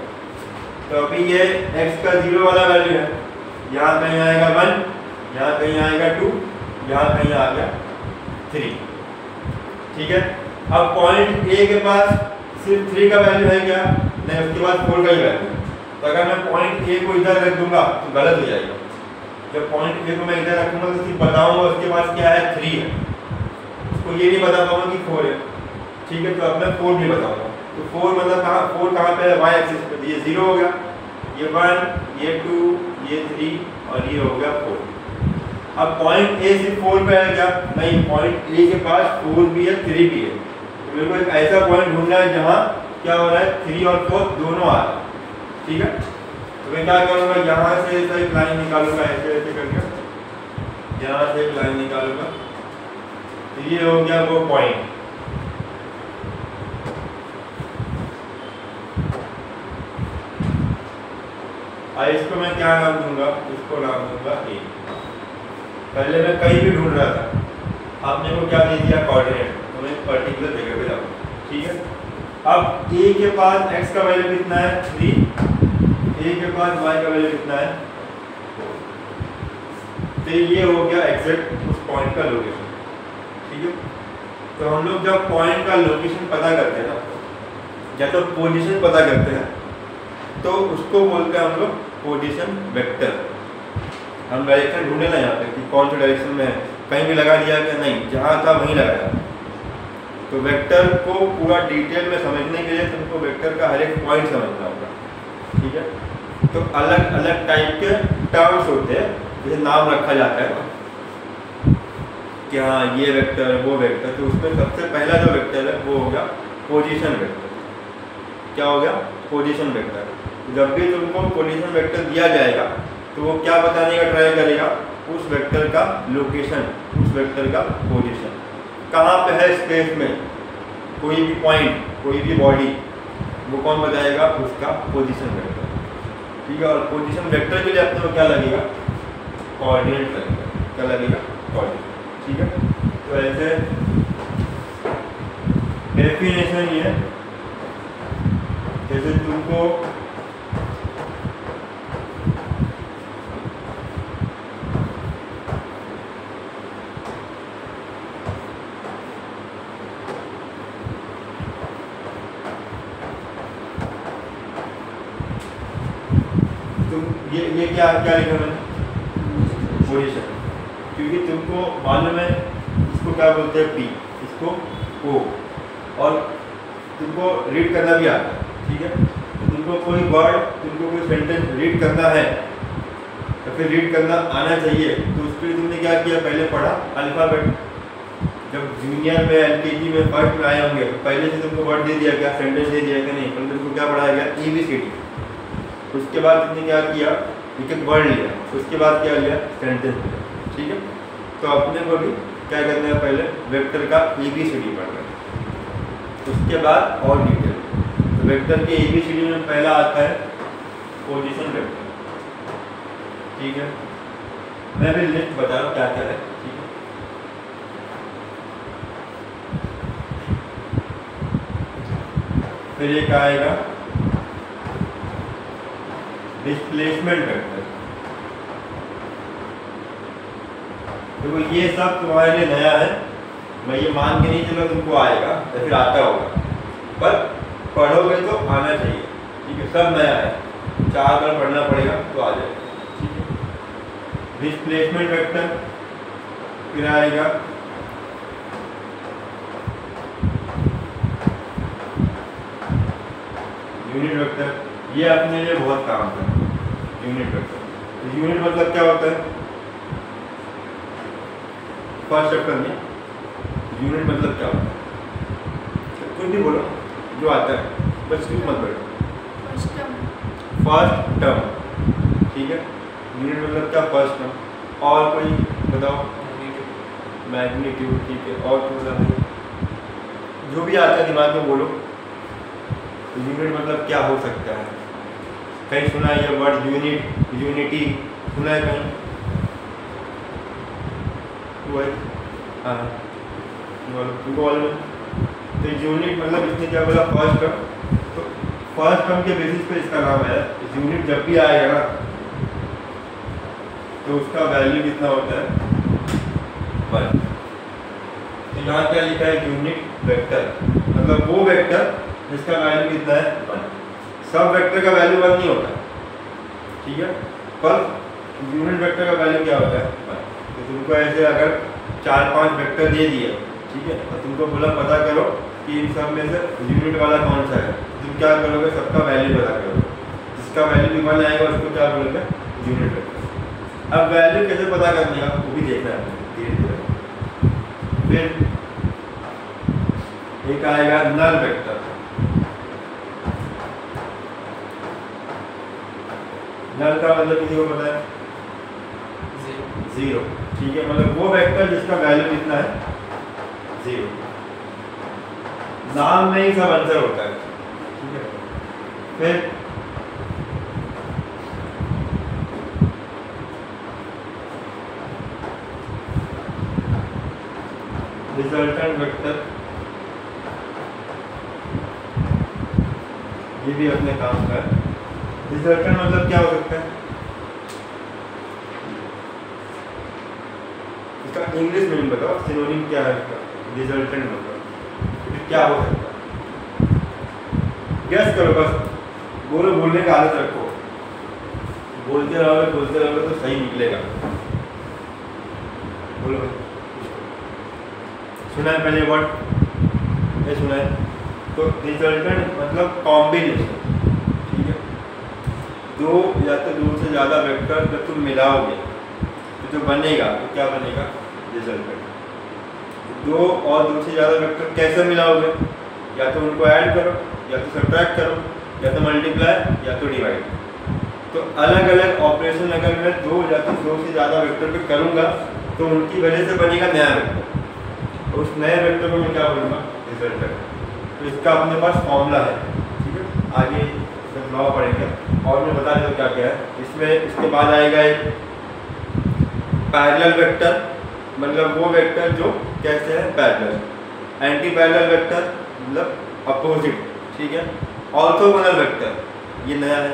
तो अभी ये x का 0 वाला वैल्यू है, यहाँ कहीं आएगा 1, यहाँ कहीं आएगा 2, यहाँ कहीं आ गया 3, ठीक है। अब पॉइंट ए के पास सिर्फ 3 का वैल्यू है क्या, नहीं, उसके बाद 4 का ही वैल्यू है। तो अगर मैं पॉइंट ए को इधर रख दूंगा तो गलत हो जाएगा। जब पॉइंट ए को मैं इधर रखूंगा तो सिर्फ बताऊंगा उसके पास क्या है 3 है, उसको ये नहीं बता पाऊंगा कि 4 है, ठीक है। तो अब मैं 4 भी बताऊंगा, तो 4 मतलब कहाँ, 4 कहाँ पे है, वाई एक्सिस पे, ये 0 हो गया, ये 1, ये 2, ये 3 और ये हो गया 4। अब पॉइंट ए सिर्फ 4 पे है क्या, नहीं, पॉइंट ए के पास 4 भी है 3 भी है। तो मेरे को एक ऐसा पॉइंट ढूंढना है जहाँ क्या हो रहा है 3 और 4 दोनों आ रहे हैं, ठीक है। तो मैं क्या करूँगा, यहाँ से ऐसा एक लाइन निकालूंगा, ऐसे ऐसे करके यहाँ से एक लाइन निकालूंगा, तो ये हो गया वो पॉइंट। इसको मैं क्या नाम दूंगा, इसको नाम दूंगा ए। पहले मैं कहीं भी ढूंढ रहा था, आपने को क्या दे दिया कोऑर्डिनेट, तो मैं पर्टिकुलर जगह पे जाऊँ। ठीक है, अब ए के पास x का वैल्यू कितना है 3, ए के पास y का वैल्यू कितना है 4। तो ये हो गया एग्जैक्ट उस पॉइंट का लोकेशन। ठीक है, तो हम लोग जब पॉइंट का लोकेशन पता करते हैं ना, या तो पोजीशन पता करते हैं, तो उसको बोलते हैं हम लोग पोजीशन वेक्टर। हम डायरेक्शन ढूंढे ना यहाँ पे कि कौन सा डायरेक्शन में है, कहीं भी लगा दिया कि नहीं, जहाँ था वहीं लगाया। तो वेक्टर को पूरा डिटेल में समझने के लिए तुमको वेक्टर का हर एक पॉइंट समझना होगा। ठीक है, तो अलग अलग टाइप के टर्म्स होते हैं, जैसे नाम रखा जाता है कि हाँ ये वेक्टर वो वेक्टर, तो उसमें सबसे पहला जो वेक्टर है वो हो गया पोजीशन वेक्टर। क्या हो गया? Position vector. जब भी तुमको पोजीशन वेक्टर दिया जाएगा तो वो क्या बताने का ट्राई करेगा, उस वेक्टर का लोकेशन, उस वेक्टर का पोजीशन कहाँ पे है स्पेस में, कोई भी पॉइंट, कोई भी बॉडी, वो कौन बताएगा? उसका पोजीशन वेक्टर। ठीक है, और पोजीशन वेक्टर के लिए अपने को क्या लगेगा? कोऑर्डिनेट लगेगा। क्या लगेगा? कोऑर्डिनेट। ठीक है, तो ऐसे डेफिनेशन ये, जैसे तुमको ये क्या क्या लिखा मैंने? पोजीशन। क्योंकि तुमको मालूम है इसको क्या बोलते हैं P, इसको O, और तुमको रीड करना भी आता है। ठीक है, तुमको कोई वर्ड, तुमको कोई सेंटेंस रीड करना है तो फिर रीड करना आना चाहिए, तो उसके लिए तुमने क्या किया? पहले पढ़ा अल्फ़ाबेट। जब जूनियर में, LKG में, फर्स्ट में आए होंगे तो पहले से तुमको वर्ड दे दिया, क्या सेंटेंस दे दिया कि नहीं? पहले तुमको क्या पढ़ाया गया? ABCD। उसके बाद तुमने क्या किया? एक एक वर्ड लिया, उसके बाद क्या लिया? सेंटेंस लिया। ठीक है, तो अपने को भी क्या करना है? पहले वेक्टर का ABCD पढ़ना है, उसके बाद और डिटेल। तो वेक्टर के ABCD में पहला आता है पोजीशन वेक्टर। ठीक है, मैं भी लिस्ट बता रहा हूँ क्या क्या है। ठीक है, फिर एक आएगा डिस्प्लेसमेंट वेक्टर। देखो ये सब तुम्हारे लिए नया है, मैं ये मान के नहीं चलो तुमको आएगा या फिर आता होगा, पर पढ़ोगे तो आना चाहिए। ठीक है, सब नया है, 4 बार पढ़ना पड़ेगा तो आ जाएगा। ठीक है, डिस्प्लेसमेंट वेक्टर, फिर आएगा यूनिट वेक्टर। ये अपने लिए बहुत काम का है यूनिट वेक्टर। यूनिट मतलब क्या होता है? फर्स्ट चैप्टर में यूनिट मतलब क्या होता है? कुछ भी बोलो जो आता है, बस क्यों मत बैठो। First term. ठीक है, यूनिट मतलब क्या? First term. और कोई बताओ? मैग्नीट्यूड। ठीक है, और कुछ बताओ? जो भी आता है दिमाग में बोलो। यूनिट मतलब क्या हो सकता है? कहीं सुना है ये वर्ड यूनिट, यूनिटी सुना है कहीं? हाँ, तुमको मालूम? तो यूनिट मतलब इसने क्या बोला? First term. तो फर्स्ट टर्म के बेसिस पे इसका नाम है। यूनिट जब भी आएगा ना तो उसका वैल्यू कितना होता है? 1। तो यहाँ क्या लिखा है? यूनिट वेक्टर, मतलब वो वेक्टर जिसका वैल्यू कितना है? 1। सब वेक्टर का वैल्यू 1 नहीं होता। ठीक है, पर यूनिट वेक्टर का वैल्यू क्या होता है? 1। तो तुमको ऐसे अगर 4-5 वेक्टर दे दिए, ठीक है, और तुमको बोला पता करो कि इन सब में से यूनिट वाला कौन सा है, तुम क्या करोगे? सबका वैल्यू पता करोगे, जिसका वैल्यू भी 1 आएगा उसको क्या बोलोगे? Unit vector. अब वैल्यू कैसे पता करने का वो भी देखना है धीरे धीरे। फिर एक आएगा नल वेक्टर। नल का मतलब किसी को पता है? 0। ठीक है, मतलब वो वेक्टर जिसका वैल्यू कितना है? 0। नाम में ही सब आंसर होता है, ठीक है। फिर रिजल्टेंट वेक्टर, ये भी अपने काम का है। रिजल्टेंट मतलब क्या हो सकता है, इसका इंग्लिश मीनिंग बताओ, सिनोनिम क्या है इसका, रिजल्टेंट मतलब क्या हो सकता है, गैस करो बस, बोलो, बोलने का आदत रखो, बोलते रहोगे तो सही निकलेगा। बोलो, सुना है पहले वर्ड, ये सुना है। तो रिजल्टेंट मतलब कॉम्बिनेशन, ठीक है। दो या तो दो से ज़्यादा वेक्टर जब तुम मिलाओगे तो जो बनेगा तो क्या बनेगा, रिजल्टेंट। दो और दो से ज़्यादा वेक्टर कैसे मिलाओगे, या तो उनको ऐड करो, या तो सब्ट्रैक्ट करो, या तो मल्टीप्लाई, या तो डिवाइड। तो अलग अलग ऑपरेशन अगर मैं दो या तो दो से ज़्यादा वेक्टर पे करूँगा तो उनकी वजह से बनेगा नया वेक्टर, तो उस नए वेक्टर को मैं क्या बोलूँगा, रिजल्टेंट। तो इसका अपने पास फॉर्मूला है, ठीक है। आगे जब लॉ पढ़ेंगे और मैं बता देता हूँ क्या क्या है इसमें। इसके बाद आएगा एक पैरेलल वेक्टर, मतलब वो वेक्टर जो कैसे है, पैरेलल। एंटी पैरेलल वेक्टर मतलब अपोजिट, ठीक है। ऑर्थोगोनल वेक्टर, ये नया है।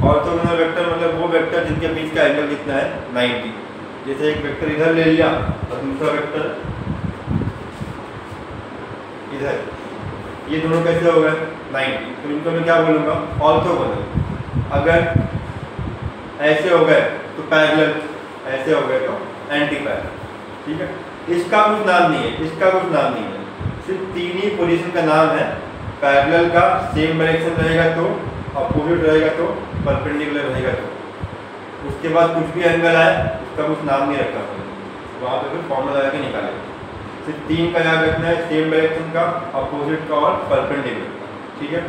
ऑर्थोगोनल वेक्टर मतलब वो वेक्टर जिनके बीच का एंगल कितना है, 90। जैसे एक वेक्टर इधर ले लिया और दूसरा वेक्टर इधर, ये दोनों कैसे हो गए, 90। तो इनको मैं क्या बोलूँगा, ऑर्थोगोनल। अगर ऐसे हो गए तो पैरेलल, ऐसे हो गए तो एंटी पैरेलल, ठीक है। इसका कुछ नाम नहीं है, इसका कुछ नाम नहीं है, सिर्फ तीन ही पोजीशन का नाम है। पैरेलल का सेम डायरेक्शन रहेगा तो, अपोजिट रहेगा तो, परपेंडिकुलर रहेगा तो। उसके बाद कुछ भी एंगल आए उसका कुछ नाम नहीं रखा, वहाँ पे फिर फॉर्मूला लगा के निकालेंगे। सिर्फ तीन का याद रखना है, सेम डायरेक्शन का, अपोजिट का और परपेंडिकुलर का, ठीक है।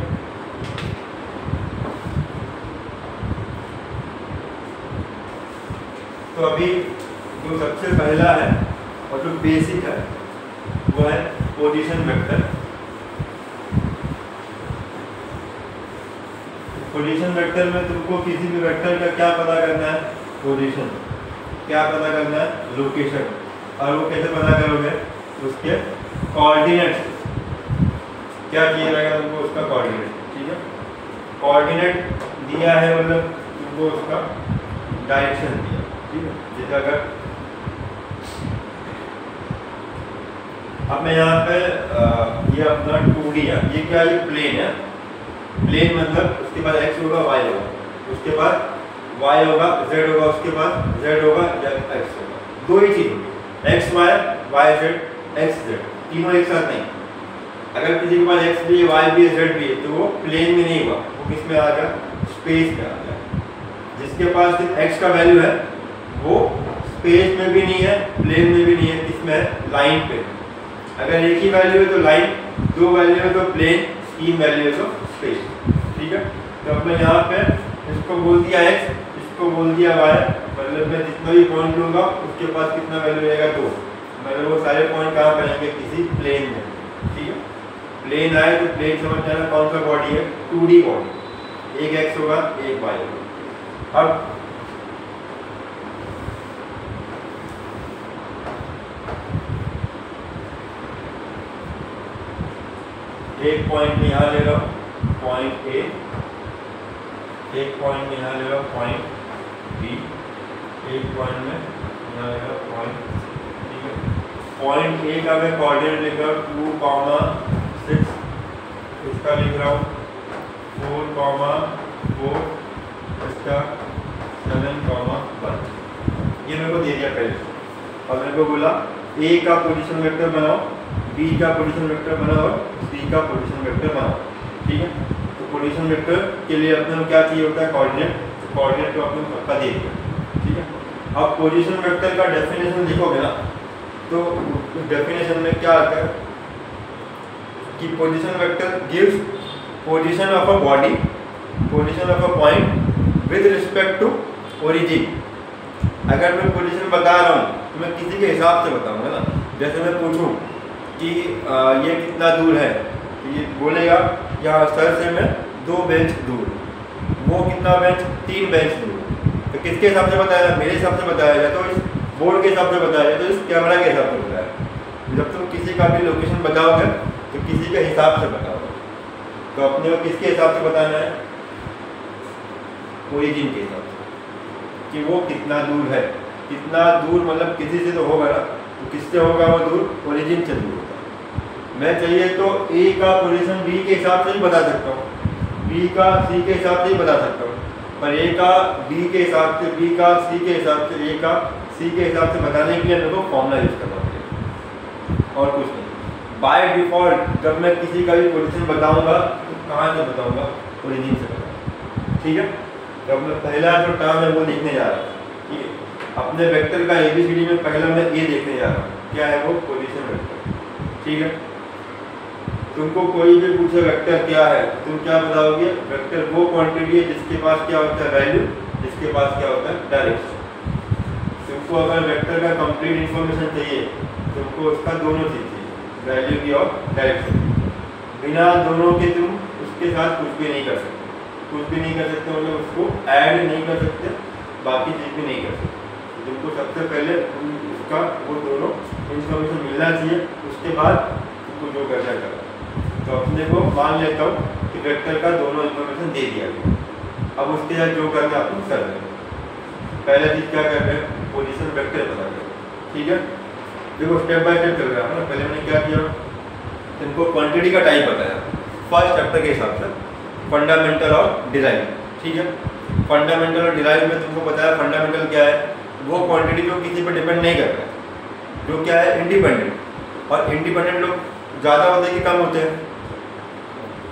तो अभी जो सबसे पहला है और जो बेसिक है वो है पोजीशन वेक्टर। पोजीशन वेक्टर में तुमको किसी भी वेक्टर का क्या पता करना है, पोजीशन। क्या पता करना है, लोकेशन। और वो कैसे पता करोगे, उसके कोऑर्डिनेट। क्या किया जाएगा तुमको, उसका कोऑर्डिनेट, ठीक है। कोऑर्डिनेट दिया है मतलब तुमको उसका डायरेक्शन दिया, ठीक है। जैसे अगर अब मैं यहाँ पे ये अपना 2D है, ये क्या है, ये प्लेन है। प्लेन मतलब उसके बाद x होगा, y होगा, उसके बाद y होगा, z होगा, उसके बाद z होगा या x होगा। दो ही चीज होगी, x y, y z, x z, तीनों एक साथ नहीं। अगर किसी के पास x भी है, y भी है, z भी है तो वो प्लेन में नहीं हुआ, वो किस में आ गया, स्पेस में आ गया। जिसके पास सिर्फ x का वैल्यू है वो स्पेस में भी नहीं है, प्लेन में भी नहीं है, किस में है, लाइन पे। अगर एक ही वैल्यू है तो लाइन, दो वैल्यू है तो प्लेन, तीन वैल्यू है तो स्पेस, ठीक है। तो अब मैं यहाँ पे इसको बोल दिया x, इसको बोल दिया y, मतलब मैं जितना भी पॉइंट लूँगा उसके पास कितना वैल्यू रहेगा, 2। मतलब वो सारे पॉइंट कहाँ पे आएंगे, किसी प्लेन में, ठीक है। प्लेन आए तो प्लेन समझ जाना कौन सा बॉडी है, 2D बॉडी। एक x होगा, एक y होगा। अब एक पॉइंट में यहाँ ले लो, पॉइंट ए, एक पॉइंट में यहाँ ले लो, पॉइंट बी, एक पॉइंट में यहाँ ले लो, पॉइंट, ठीक है। पॉइंट ए का मैं कोऑर्डिनेट लिख रहा हूँ 2,6, इसका लिख रहा हूँ 4,4, इसका 7,1। ये मेरे को दे दिया पहले, और मेरे को बोला ए का पोजीशन वेक्टर बनाओ, बी का पोजीशन वेक्टर बनाओ और सी का पोजीशन वेक्टर बनाओ, ठीक है। तो पोजीशन वेक्टर के लिए अपने क्या चाहिए होता है, कोऑर्डिनेट। तो कोऑर्डिनेट तो अपने पक्का दे दिया, ठीक है। अब पोजीशन वेक्टर का डेफिनेशन लिखोगे ना, तो डेफिनेशन में क्या आता है कि position vector gives position of a body, position of a point with respect to origin. अगर मैं पोजीशन बता रहा हूँ तो मैं किसी के हिसाब से बताऊंगा ना। जैसे मैं पूछूं कि ये कितना दूर है, तो ये बोलेगा यहाँ सर से मैं 2 बेंच दूर, वो कितना बेंच 3 बेंच दूर। तो किसके हिसाब से बताया, मेरे हिसाब से बताया या तो इस बोर्ड के हिसाब से बताया या तो इस कैमरा के हिसाब से बताया। जब तुम किसी का भी लोकेशन बताओगे तो किसी के हिसाब से बताओगे, तो अपने को किसके हिसाब से बताना है, ओरिजिन के हिसाब से, कि वो कितना दूर है। कितना दूर मतलब किसी से तो होगा ना, तो किससे होगा वो दूर, ओरिजिन से दूर होगा। मैं चाहिए तो ए का पोजीशन बी के हिसाब से ही बता सकता हूँ, बी का सी के हिसाब से ही बता सकता हूँ, पर ए का बी के हिसाब से, बी का सी के हिसाब से, ए का सी के हिसाब से बताने के लिए मेरे को फॉर्मूला यूज करना पड़ेगा और कुछ नहीं। बाय डिफॉल्ट जब मैं किसी का भी पोजीशन बताऊंगा तो कहाँ से बताऊंगा, ओरिजिन से बताऊंगा। ठीक है, तो मैं पहला जो टर्म है वो लिखने जा रहा हूँ। ठीक है, अपने वेक्टर का एबीसीडी में पहला मैं ए देखने जा रहा हूँ, क्या है वो, पोजीशन वेक्टर। ठीक है, तुमको कोई भी पूछे वेक्टर क्या है, तुम क्या बताओगे, वेक्टर वो क्वांटिटी है जिसके पास क्या होता है, वैल्यू, जिसके पास क्या होता है, डायरेक्शन। तुमको अगर वेक्टर का कंप्लीट इंफॉर्मेशन चाहिए, तुमको उसका दोनों चीज चाहिए, वैल्यू की और डायरेक्शन। बिना दोनों के तुम उसके साथ कुछ भी नहीं कर सकते, कुछ भी नहीं कर सकते मतलब उसको ऐड नहीं कर सकते, बाकी चीज भी नहीं कर सकते। तुमको सबसे पहले उसका वो दोनों इंफॉर्मेशन मिलना चाहिए, उसके बाद तुमको जो करना है करना। तो अपने को मान लेता हूँ कि वेक्टर का दोनों इंफॉर्मेशन दे दिया गया। अब उसके बाद जो करना आप कर रहे हैं, पहला चीज क्या कर रहे हैं, पोजीशन वेक्टर बता रहे हैं। ठीक है, देखो स्टेप बाय स्टेप चल रहा है ना। पहले मैंने क्या किया, तुमको क्वांटिटी का टाइप बताया फर्स्ट चैप्टर के हिसाब से, फंडामेंटल और डिराइव। ठीक है, फंडामेंटल और डिराइव में तुमको बताया फंडामेंटल क्या है, वो क्वांटिटी जो किसी पर डिपेंड नहीं कर रहा है, जो क्या है इंडिपेंडेंट। और इंडिपेंडेंट लोग ज़्यादा होते हैं कि कम होते हैं,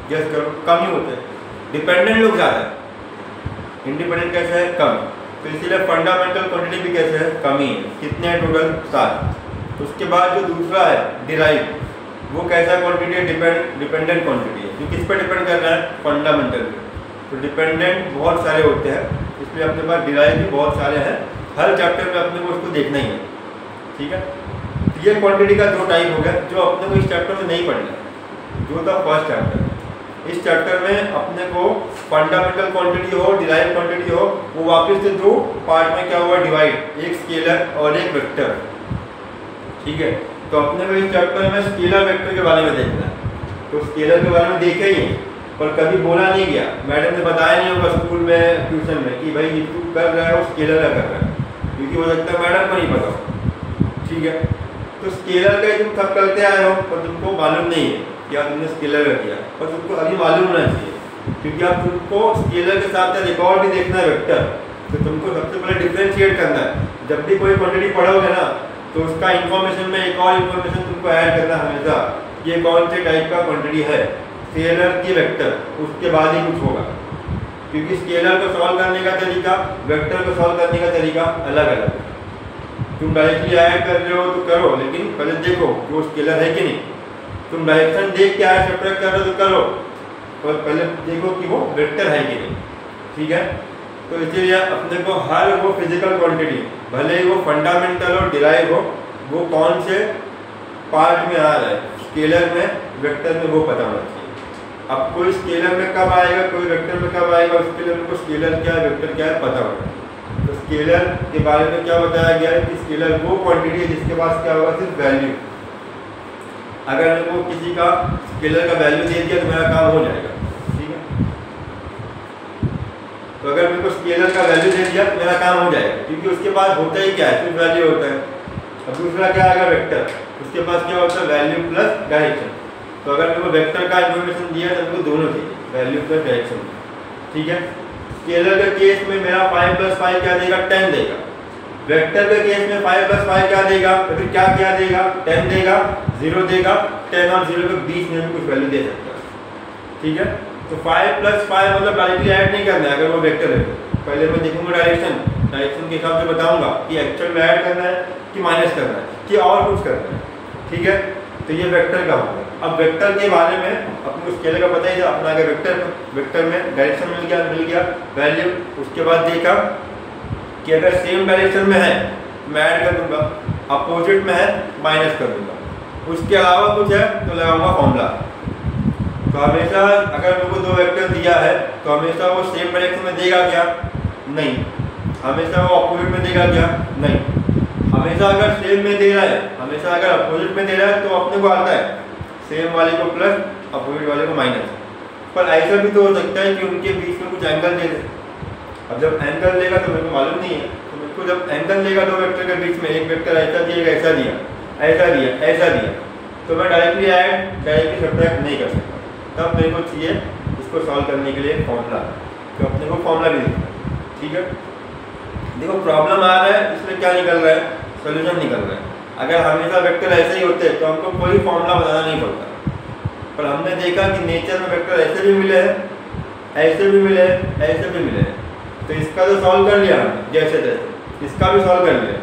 गेस करो, कम ही होते हैं। डिपेंडेंट लोग ज़्यादा है, इंडिपेंडेंट कैसे है, कम। तो इसीलिए फंडामेंटल क्वांटिटी भी कैसे है, कम ही है। कितने हैं टोटल, 7। उसके बाद जो दूसरा है डिराइव, वो कैसा क्वांटिटी है, डिपेंडेंट क्वांटिटी है, जो किस पर डिपेंड कर रहा है, फंडामेंटल पे। तो डिपेंडेंट बहुत सारे होते हैं, इसलिए अपने पास डिराइव भी बहुत सारे हैं। हर चैप्टर में अपने को उसको देखना ही है। ठीक है, ये क्वांटिटी का 2 टाइप हो गया जो अपने को इस चैप्टर में नहीं पढ़ना है, जो था फर्स्ट चैप्टर। इस चैप्टर में अपने को फंडामेंटल क्वांटिटी हो, डिराइव क्वांटिटी हो, वो वापस से 2 पार्ट में क्या हुआ, डिवाइड, एक स्केलर और एक वेक्टर। ठीक है, तो अपने को इस चैप्टर में स्केलर वेक्टर के बारे में देखना है। तो स्केलर के बारे में देखे ही, पर कभी बोला नहीं गया, मैडम ने बताया नहीं होगा स्कूल में, ट्यूशन में, कि भाई ये तू कर रहा है वो स्केलर का कर रहा है, क्योंकि हो सकता है मैडम को नहीं पता। ठीक है, तो स्केलर का तुम सब करते आए हो पर तुमको मालूम नहीं है क्या तुमने स्केलर का किया, पर तुमको अभी मालूम होना चाहिए, क्योंकि अब तुमको स्केलर के साथ साथ एक और भी देखना है, वेक्टर। तो तुमको सबसे पहले डिफ्रेंशिएट करना है। जब भी कोई क्वांटिटी पढ़ोगे ना, तो उसका इन्फॉर्मेशन में एक और इन्फॉर्मेशन तुमको ऐड करना हमेशा, ये कौन से टाइप का क्वांटिटी है, स्केलर की वेक्टर, उसके बाद ही कुछ होगा। क्योंकि स्केलर को सॉल्व करने का तरीका, वेक्टर को सॉल्व करने का तरीका अलग अलग है। तुम डायरेक्टली ऐड कर रहे हो तो करो, लेकिन पहले देखो कि वो स्केलर है कि नहीं। तुम डायरेक्शन देख के ऐड सब्ट्रैक्ट कर रहे हो तो करो, और पहले देखो कि वो वेक्टर है कि नहीं। ठीक है, तो इसलिए अपने को हर वो फिजिकल क्वांटिटी, भले ही वो फंडामेंटल और डिराइव हो, वो कौन से पार्ट में आ रहा है, स्केलर में, वेक्टर में, वो पता होना चाहिए। अब कोई स्केलर में कब आएगा, कोई वेक्टर में कब आएगा, उसके लिए उनको स्केलर क्या है, वेक्टर क्या है पता होगा। तो स्केलर के बारे में क्या बताया गया है कि स्केलर वो क्वांटिटी है जिसके पास क्या होगा, सिर्फ वैल्यू। अगर मेरे को किसी का स्केलर का वैल्यू दे दिया तो मेरा काम हो जाएगा। ठीक है, तो अगर मेरे को स्केलर का वैल्यू दे दिया तो मेरा काम हो जाएगा, क्योंकि उसके पास होता ही क्या है, सिर्फ वैल्यू होता है। अब दूसरा क्या आएगा, वेक्टर, उसके पास क्या होता है, वैल्यू प्लस डायरेक्शन। तो अगर मेरे को वेक्टर का इन्फॉर्मेशन दिया तो मेरे को दोनों चाहिए, वैल्यू प्लस डायरेक्शन। ठीक है, स्केलर के केस में मेरा 5 + 5 क्या देगा, 10 देगा। वेक्टर के केस में 5 + 5 क्या देगा, तो फिर क्या क्या देगा, 10 देगा, 0 देगा। 10 और 0 के बीच में भी कुछ वैल्यू दे सकता है। ठीक है, तो 5 + 5 मतलब डायरेक्टली ऐड नहीं करना है। अगर वो वेक्टर है तो पहले मैं देखूंगा डायरेक्शन के हिसाब से बताऊंगा कि एक्चुअल में ऐड करना है कि माइनस करना है कि और कुछ करना है। ठीक है, तो ये वेक्टर का होगा। अब वेक्टर के बारे में अपने को स्केलर का पता ही था, अपना अगर वेक्टर में डायरेक्शन मिल गया वैल्यू, उसके बाद देखा कि अगर सेम डायरेक्शन में है मैं ऐड कर दूंगा, अपोजिट में है माइनस कर दूंगा। उसके अलावा कुछ है तो लगाऊंगा फॉर्मूला। तो हमेशा अगर मेरे को दो वेक्टर दिया है तो हमेशा वो सेम डायरेक्शन में देगा क्या? नहीं। हमेशा वो अपोजिट में देगा क्या? नहीं। हमेशा अगर सेम में दे रहा है, हमेशा अगर अपोजिट में दे रहा है तो अपने को आता है सेम वाले को प्लस, अपोजिट वाले को माइनस। पर ऐसा भी तो हो सकता है कि उनके बीच में कुछ एंगल दे दे। अब जब एंगल देगा तो मेरे को मालूम नहीं है, तो मेरे को जब एंगल देगा दो वेक्टर के बीच में, एक वेक्टर ऐसा दिएगा, ऐसा दिया, ऐसा दिया, ऐसा दिया, तो मैं डायरेक्टली ऐड डायरेक्टली सब्ट्रैक्ट नहीं कर सकता। तब मेरे को चाहिए इसको सॉल्व करने के लिए फॉर्मूला, तो अपने को फॉर्मूला भी लिखना है। ठीक है, देखो प्रॉब्लम आ रहा है, इसमें क्या निकल रहा है? सोल्यूशन निकल रहा है। अगर हमेशा वेक्टर ऐसे ही होते तो हमको कोई फॉर्मूला बनाना नहीं पड़ता। पर हमने देखा कि नेचर में वेक्टर ऐसे भी मिले हैं, ऐसे भी मिले हैं, ऐसे भी मिले हैं, तो इसका तो सॉल्व कर लिया हमने जैसे तैसे, इसका भी सॉल्व कर लिया,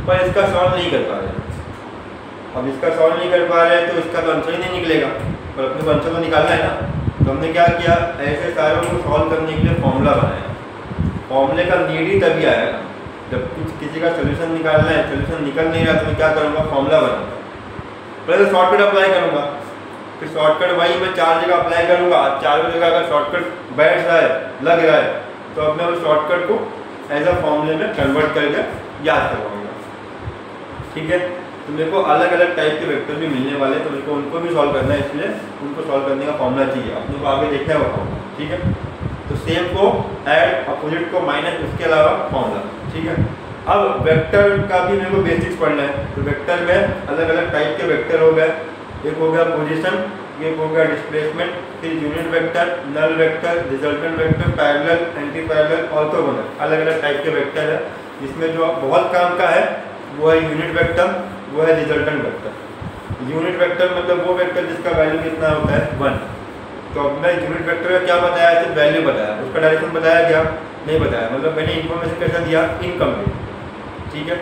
पर इसका सॉल्व नहीं कर पा रहे। अब इसका सॉल्व नहीं कर पा रहे तो इसका तो आंसर ही नहीं निकलेगा, पर अपने को आंसर तो निकालना है ना। तो हमने क्या किया, ऐसे सारों को सॉल्व करने के लिए फॉर्मूला बनाया। फॉर्मूले का नीड ही तभी आया जब कुछ किसी का सोल्यूशन निकालना है, सोल्यूशन निकल नहीं रहा तो मैं क्या करूँगा, फॉर्मूला बनाऊंगा। पहले शॉर्टकट अप्लाई करूँगा, फिर शॉर्टकट वही मैं 4 जगह अप्लाई करूँगा। 4 जगह अगर शॉर्टकट बैठ रहा है, लग रहा है, तो अब मैं उस शॉर्टकट को एज अ फॉर्मूले में कन्वर्ट करके याद करवाऊँगा। ठीक है, तो मेरे को अलग अलग टाइप के वेक्टर भी मिलने वाले, तो मेरे को उनको भी सॉल्व करना है, इसलिए उनको सॉल्व करने का फॉर्मूला चाहिए। अपने को आगे देखना है वो फॉर्मूला। ठीक है, तो सेम को ऐड, अपोजिट को माइनस, उसके अलावा फॉर्मूला। ठीक है, अब वेक्टर का भी मेरे को बेसिक्स पढ़ना है। तो वेक्टर में अलग अलग टाइप के वेक्टर हो गए। एक हो गया पोजीशन, एक हो गया डिस्प्लेसमेंट, फिर unit vector, null vector, resultant vector, parallel, anti parallel, orthogonal, अलग अलग टाइप के वेक्टर है। जिसमें जो बहुत काम का है वो है यूनिट वेक्टर, वो है रिजल्टेंट वेक्टर। यूनिट वेक्टर मतलब वो वेक्टर जिसका वैल्यू कितना होता है, 1। तो अब मैं यूनिट वेक्टर का क्या बताया, सिर्फ वैल्यू बताया, उसका डायरेक्शन बताया क्या, नहीं बताया, मतलब मैंने इन्फॉर्मेशन कैसा दिया, इनकम्प्लीट। ठीक है,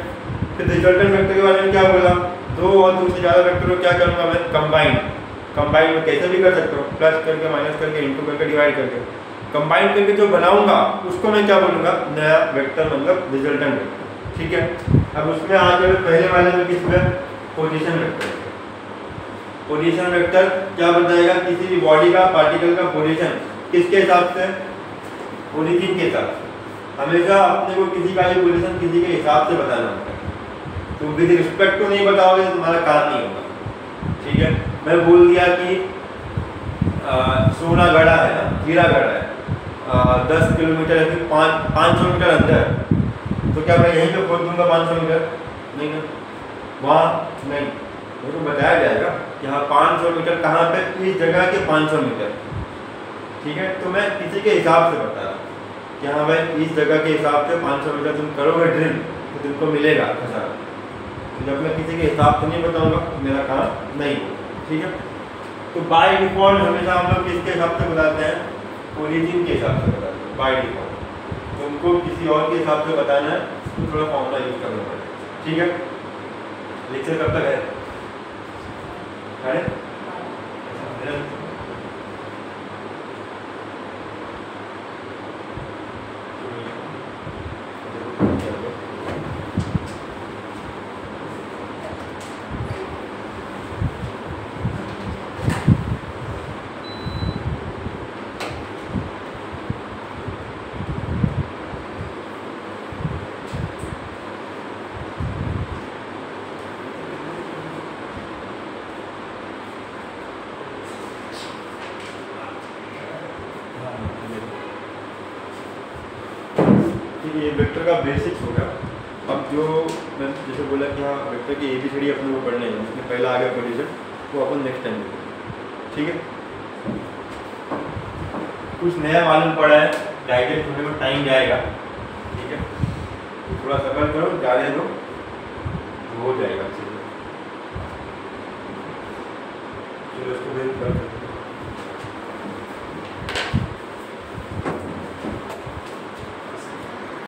फिर रिजल्टेंट वेक्टर के बारे में क्या बोला, 2 और 2 से ज़्यादा वेक्टर को क्या करूँगा मैं, कंबाइन। कंबाइन में कैसे भी कर सकता हूँ, प्लस करके, माइनस करके, इंटू करके, डिवाइड करके। कंबाइन करके जो बनाऊंगा उसको मैं क्या बोलूँगा, नया वेक्टर, मतलब रिजल्टेंट वेक्टर। ठीक है, अब उसमें आगे पहले वाले में किसमें, पोजीशन वेक्टर। पोजीशन वेक्टर क्या बताएगा, किसी भी बॉडी का, पार्टिकल का पोजीशन किसके हिसाब से, ओरिजिन के हिसाब से। हमेशा अपने को किसी का भी पोजीशन किसी के हिसाब से बताना होता है। तो विद रिस्पेक्ट तो नहीं बताओगे तो तुम्हारा काम नहीं होगा। ठीक है, मैं बोल दिया कि सोना गढ़ा है ना, हीरा गढ़ा है 10 किलोमीटर या फिर 500 मीटर अंदर, तो क्या मैं यहीं पे खोद दूंगा 500 मीटर? नहीं ना, वहाँ नहीं, मेरे को बताया जाएगा कि हाँ 500 मीटर कहाँ पे, इस जगह के 500 मीटर। ठीक है, तो मैं किसी के हिसाब से बता रहा कि हाँ भाई इस जगह के हिसाब से 500 मीटर तुम करोगे ड्रिल तो तुमको मिलेगा खसारा। तो जब मैं किसी के हिसाब से नहीं बताऊँगा तो मेरा काम नहीं होगा। ठीक है, तो बाय डिफॉल्ट हमेशा हम लोग किसके हिसाब से बताते हैं, ओरिजिन के हिसाब से बताते हैं बाय डिफॉल्ट। तो उनको किसी और के हिसाब से बताना है तो थोड़ा फॉर्मूला यूज करना पड़ेगा। ठीक है, लेक्चर कब तक है? ये वेक्टर का बेसिक्स होगा। अब जो मैं जैसे बोला कि हाँ वेक्टर की ABCD अपने को पढ़ने हैं, उसमें पहला आ गया पोजीशन, वो अपन नेक्स्ट टाइम देखेंगे। ठीक है, कुछ नया मालूम पड़ा है, डाइजेस्ट होने में टाइम जाएगा। ठीक है, तो थोड़ा सफर करो, जाने दो, हो जाएगा। चलो इसको